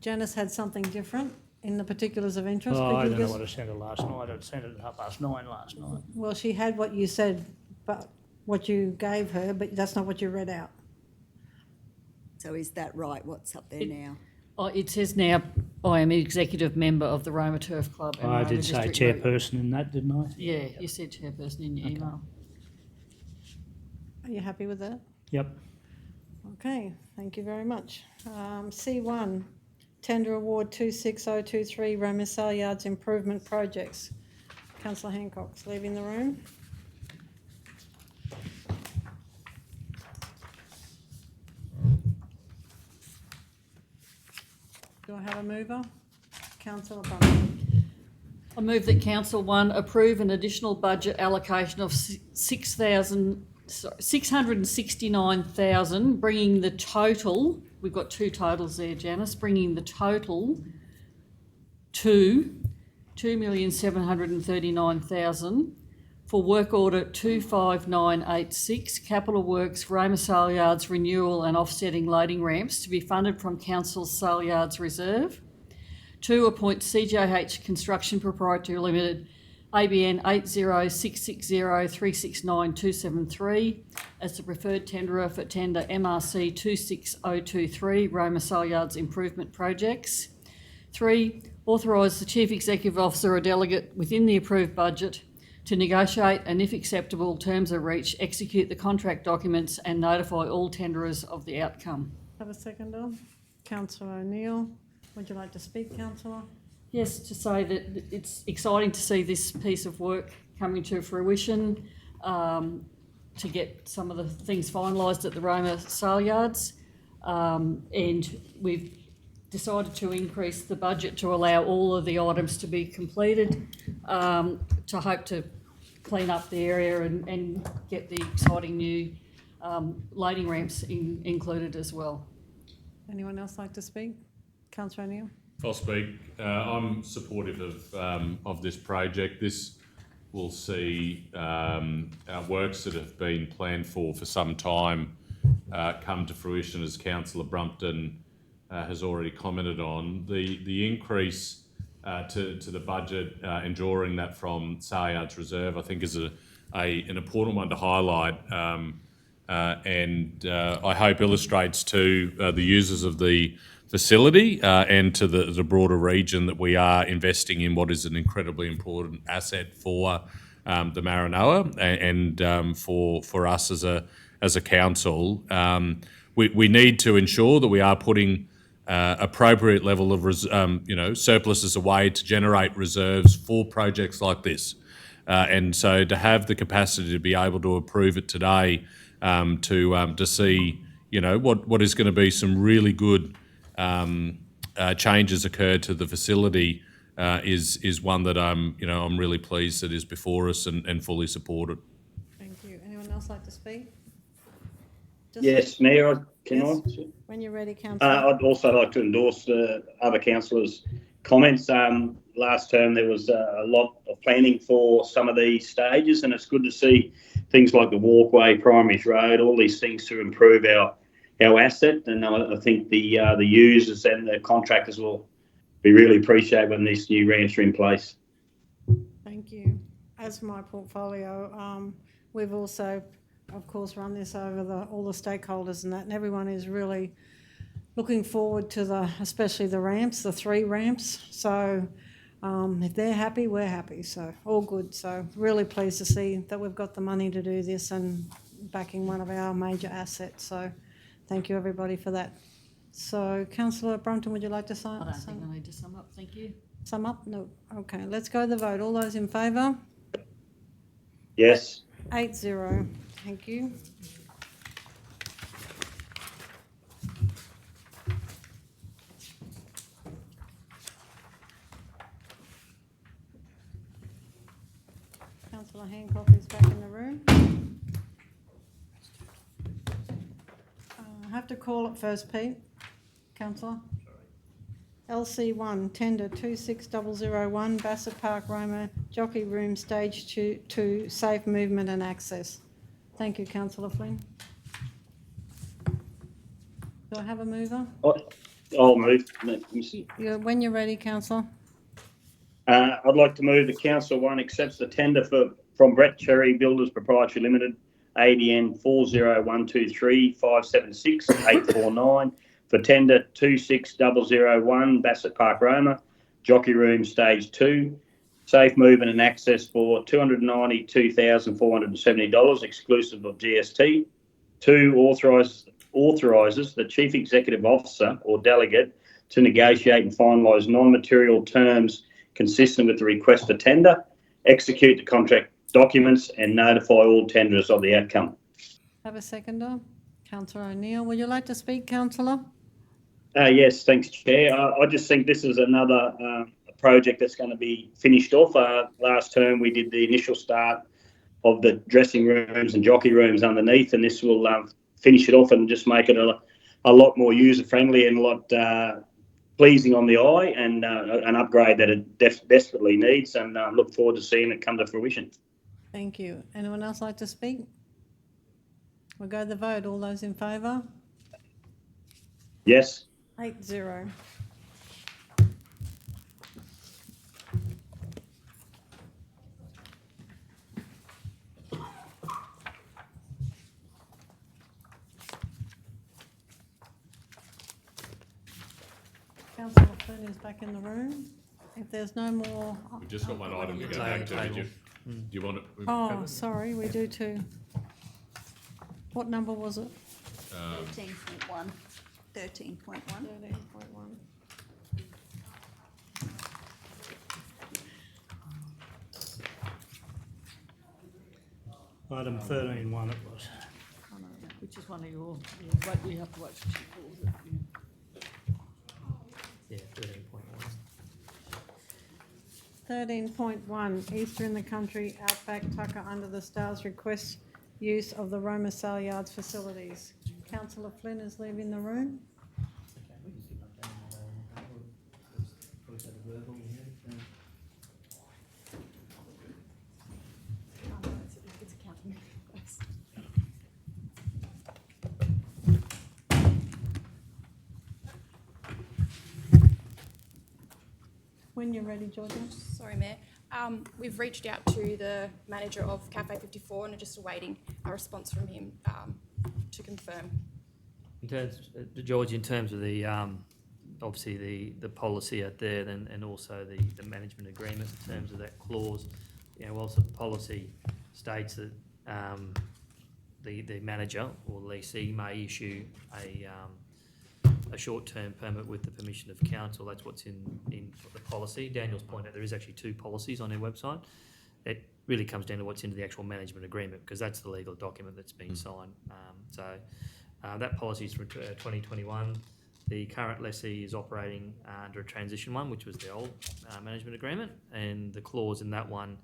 Janice had something different in the particulars of interest. Oh, Could I you don't know just- what I sent her last night. I sent it at 9:30 last night. Well, she had what you said, but what you gave her, but that's not what you read out. So is that right? What's up there now? Oh, it says now, I am an executive member of the Roma Turf Club. and I Roma did say District Group. chairperson in that, didn't I? Yeah, you said chairperson in your email. Are you happy with that? Yep. Okay, thank you very much. C1, tender award 26023 Roma Saleyards improvement projects. Councillor Hancock's leaving the room. Do I have a mover? Councillor Brunton. I move that Council 1 approve an additional budget allocation of 669,000, bringing the total, we've got two totals there, Janice, bringing the total to 2,739,000 for work order 25986, Capital Works Roma Saleyards renewal and offsetting loading ramps to be funded from Council's Saleyards Reserve. 2, appoint CJH Construction Proprietary Limited, ABN 80660369 as the preferred tenderer for tender MRC 26023 Roma Saleyards improvement projects. 3, authorise the Chief Executive Officer or delegate within the approved budget to negotiate and, if acceptable, terms are reached, execute the contract documents and notify all tenderers of the outcome. Have a seconder. Councillor O'Neill. Would you like to speak, Councillor? Yes, to say that it's exciting to see this piece of work coming to fruition, to get some of the things finalised at the Roma Saleyards, and we've decided to increase the budget to allow all of the items to be completed, to hope to clean up the area and get the exciting new loading ramps included as well. Anyone else like to speak? Councillor O'Neill. I'll speak. I'm supportive of this project. This will see our works that have been planned for some time come to fruition, as Councillor Brumpton has already commented on. The increase to the budget and drawing that from Saleyards Reserve, I think, is an important one to highlight, and I hope illustrates to the users of the facility and to the broader region that we are investing in what is an incredibly important asset for the Maranoa and for us as a council. We need to ensure that we are putting appropriate level of surpluses away to generate reserves for projects like this, and so to have the capacity to be able to approve it today, to see what is going to be some really good changes occur to the facility is one that I'm really pleased that is before us and fully supported. Thank you. Anyone else like to speak? Yes, Mayor, can Yes. I? When you're ready, Councillor. I'd also like to endorse the other councillors' comments. Last term there was a lot of planning for some of these stages, and it's good to see things like the walkway, Primary Road, all these things to improve our asset. And I think the users and the contractors will be really appreciated when these new ramps are in place. Thank you. As for my portfolio, we've also, of course, run this over all the stakeholders and that, and everyone is really looking forward to especially the ramps, the 3 ramps. So if they're happy, we're happy. So all good. So really pleased to see that we've got the money to do this and backing one of our major assets. So thank you, everybody, for that. So, Councillor Brumpton, would you like to I don't think I need to sum up. Thank you. sum up? No. Okay, let's go to the vote. All those in favour? Yes. 8-0. Thank you. Councillor Hancock is back in the room. have to call it first, Pete. Councillor. LC1, tender 26001, Bassett Park, Roma, Jockey Room, Stage 2, safe movement and access. Thank you, Councillor Flynn. Do I have a mover? I'll move. When you're ready, Councillor. I'd like to move that Council 1 accepts the tender from Brett Cherry Builders Proprietary Limited, ADN 40123576849 for tender 26001 Bassett Park, Roma, Jockey Room Stage 2, safe movement and access for $292,470 exclusive of GST. 2, authorises the Chief Executive Officer or delegate to negotiate and finalise non-material terms consistent with the request for tender, execute the contract documents and notify all tenderers of the outcome. Have a seconder. Councillor O'Neill. Would you like to speak, Councillor? Yes, thanks, Chair. I just think this is another project that's going to be finished off. Last term, we did the initial start of the dressing rooms and jockey rooms underneath, and this will finish it off and just make it a lot more user-friendly and a lot pleasing on the eye, and an upgrade that it desperately needs, and look forward to seeing it come to fruition. Thank you. Anyone else like to speak? We'll go to the vote. All those in favour? Yes. 8-0. Councillor Flynn is back in the room. If there's no more... We've just got one item to go back to. Do you want it? Oh, sorry, we do too. What number was it? 13.1. 13.1. 13.1. Item 13.1 it was. I know, which is one of your, you have to watch what she calls it. Yeah, 13.1. 13.1, Easter in the Country, Outback Tucker under the Stars request use of the Roma Saleyards facilities. Councillor Flynn is leaving the room. When you're ready, Georgia. Sorry, Mayor. We've reached out to the manager of Cafe 54 and are just awaiting a response from him to confirm. In terms, George, in terms of the obviously the policy out there, and also the management agreement in terms of that clause, whilst the policy states that the manager or lessee may issue a short-term permit with the permission of council. That's what's in the policy. Daniel's pointed out there is actually 2 policies on their website. It really comes down to what's into the actual management agreement, because that's the legal document that's been signed. That policy is from 2021. The current lessee is operating under a transition one, which was the old management agreement, and the clause in that one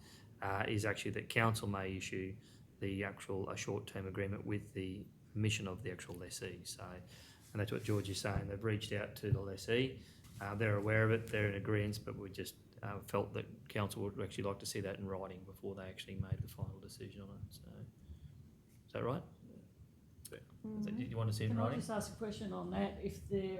is actually that council may issue a short-term agreement with the permission of the actual lessee. And that's what George is saying. They've reached out to the lessee. They're aware of it. They're in agreement, but we just felt that council would actually like to see that in writing before they actually made the final decision on it. So, is that right? Did you want to see it in Can I writing? just ask a question on that? If did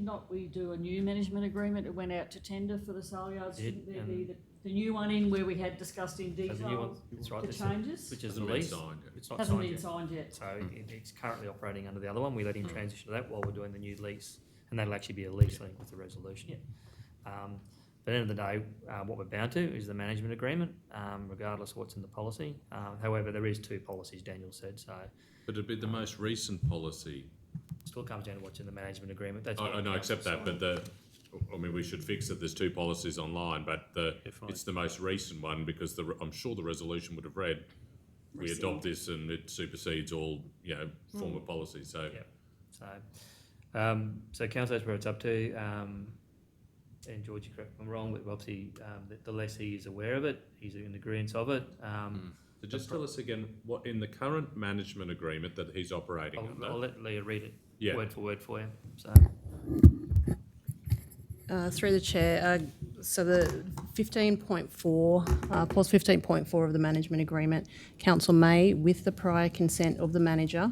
not we do a new management agreement? It went out to tender for the Saleyards. Shouldn't there be the new one in where we had discussed in detail the changes? Which is the lease. It's not Hasn't signed been yet. signed yet. So it's currently operating under the other one. We let him transition to that while we're doing the new lease, and that'll actually be a lease link with the resolution. But at the end of the day, what we're bound to is the management agreement, regardless of what's in the policy. However, there is 2 policies, Daniel said. So, but it'd be the most recent policy. Still comes down to what's in the management agreement. That's I know, accept that, but we should fix it. There's 2 policies online, but it's the most recent one, because I'm sure the resolution would have read, we adopt this and it supersedes all former policies. So, so council, that's where it's up to. and George, you correct me if I'm wrong, but obviously the lessee is aware of it, he's in agreement of it. So just tell us again, what in the current management agreement that he's operating under? I'll let Leah read it Yeah. word for word for you. So Through the chair, so the 15.4, clause 15.4 of the management agreement, council may, with the prior consent of the manager,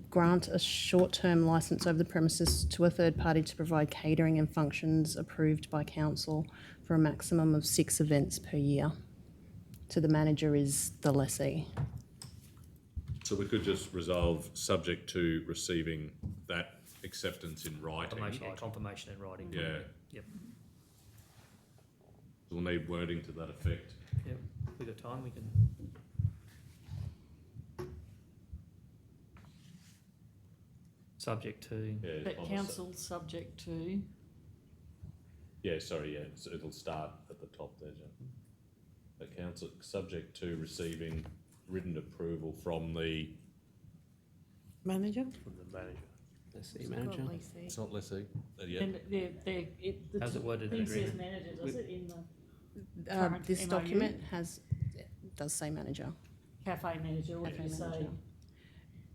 grant a short-term licence over the premises to a third party to provide catering and functions approved by council for a maximum of 6 events per year. So the manager is the lessee. So we could just resolve subject to receiving that acceptance in writing. confirmation in writing. Yeah. Yep. We'll need wording to that effect. Yep. We've got time, we can. Subject to. Yeah. But on the council subject to, Yeah, sorry, yeah, so it'll start at the top there, John. The council, subject to receiving written approval from the, Manager? From the manager. Lessee manager. it's not lessee, yeah, and How's it worded in thing says agreement? manager, does it, in the current This MOU? document does say manager. cafe manager, or do Cafe you say, manager.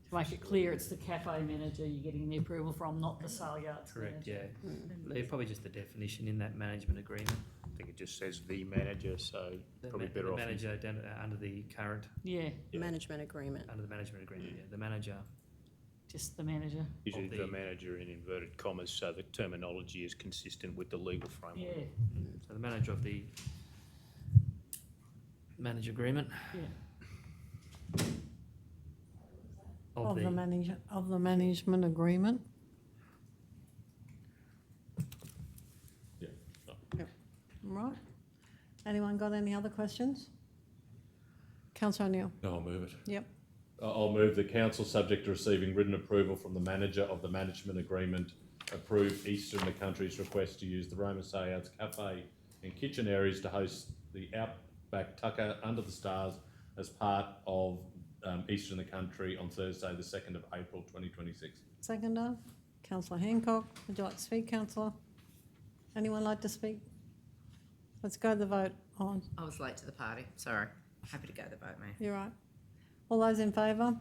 to make it clear, it's the cafe manager you're getting the approval from, not the Saleyards Correct, manager? yeah. They're probably just the definition in that management agreement. I think it just says the manager, so probably better The off. manager down, under the current, Yeah, Management agreement. under the management agreement, yeah. The manager. just the manager, Usually of the the- manager in inverted commas, so the terminology is consistent with the legal framework. yeah, So the manager of the manage agreement yeah. of Of the the, manager, of the management agreement. yeah. Right. Anyone got any other questions? Councillor O'Neill? No, I'll move it. Yep. I'll move the council, subject to receiving written approval from the manager of the management agreement, approve Eastern the Country's request to use the Roma Saleyards cafe and kitchen areas to host the Outback Tucker Under the Stars as part of Eastern the Country on Thursday, the 2nd of April 2026. Seconder, Councillor Hancock. Would you like to speak, councillor? Anyone like to speak? Let's go to the vote on. I was late to the party, sorry. Happy to go to the vote, mate. You're right. All those in favour?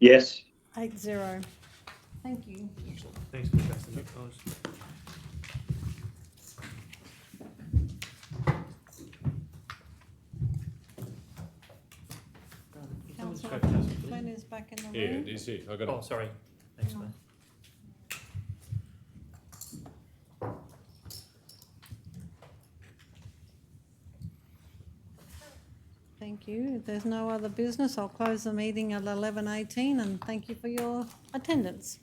Yes. 8-0. Thank you. thanks for addressing that, guys. Councillor Flynn is back in the Yeah, room. is it? I got Oh, it. sorry. Thanks, mate. Thank you. If there's no other business, I'll close the meeting at 11:18 and thank you for your attendance.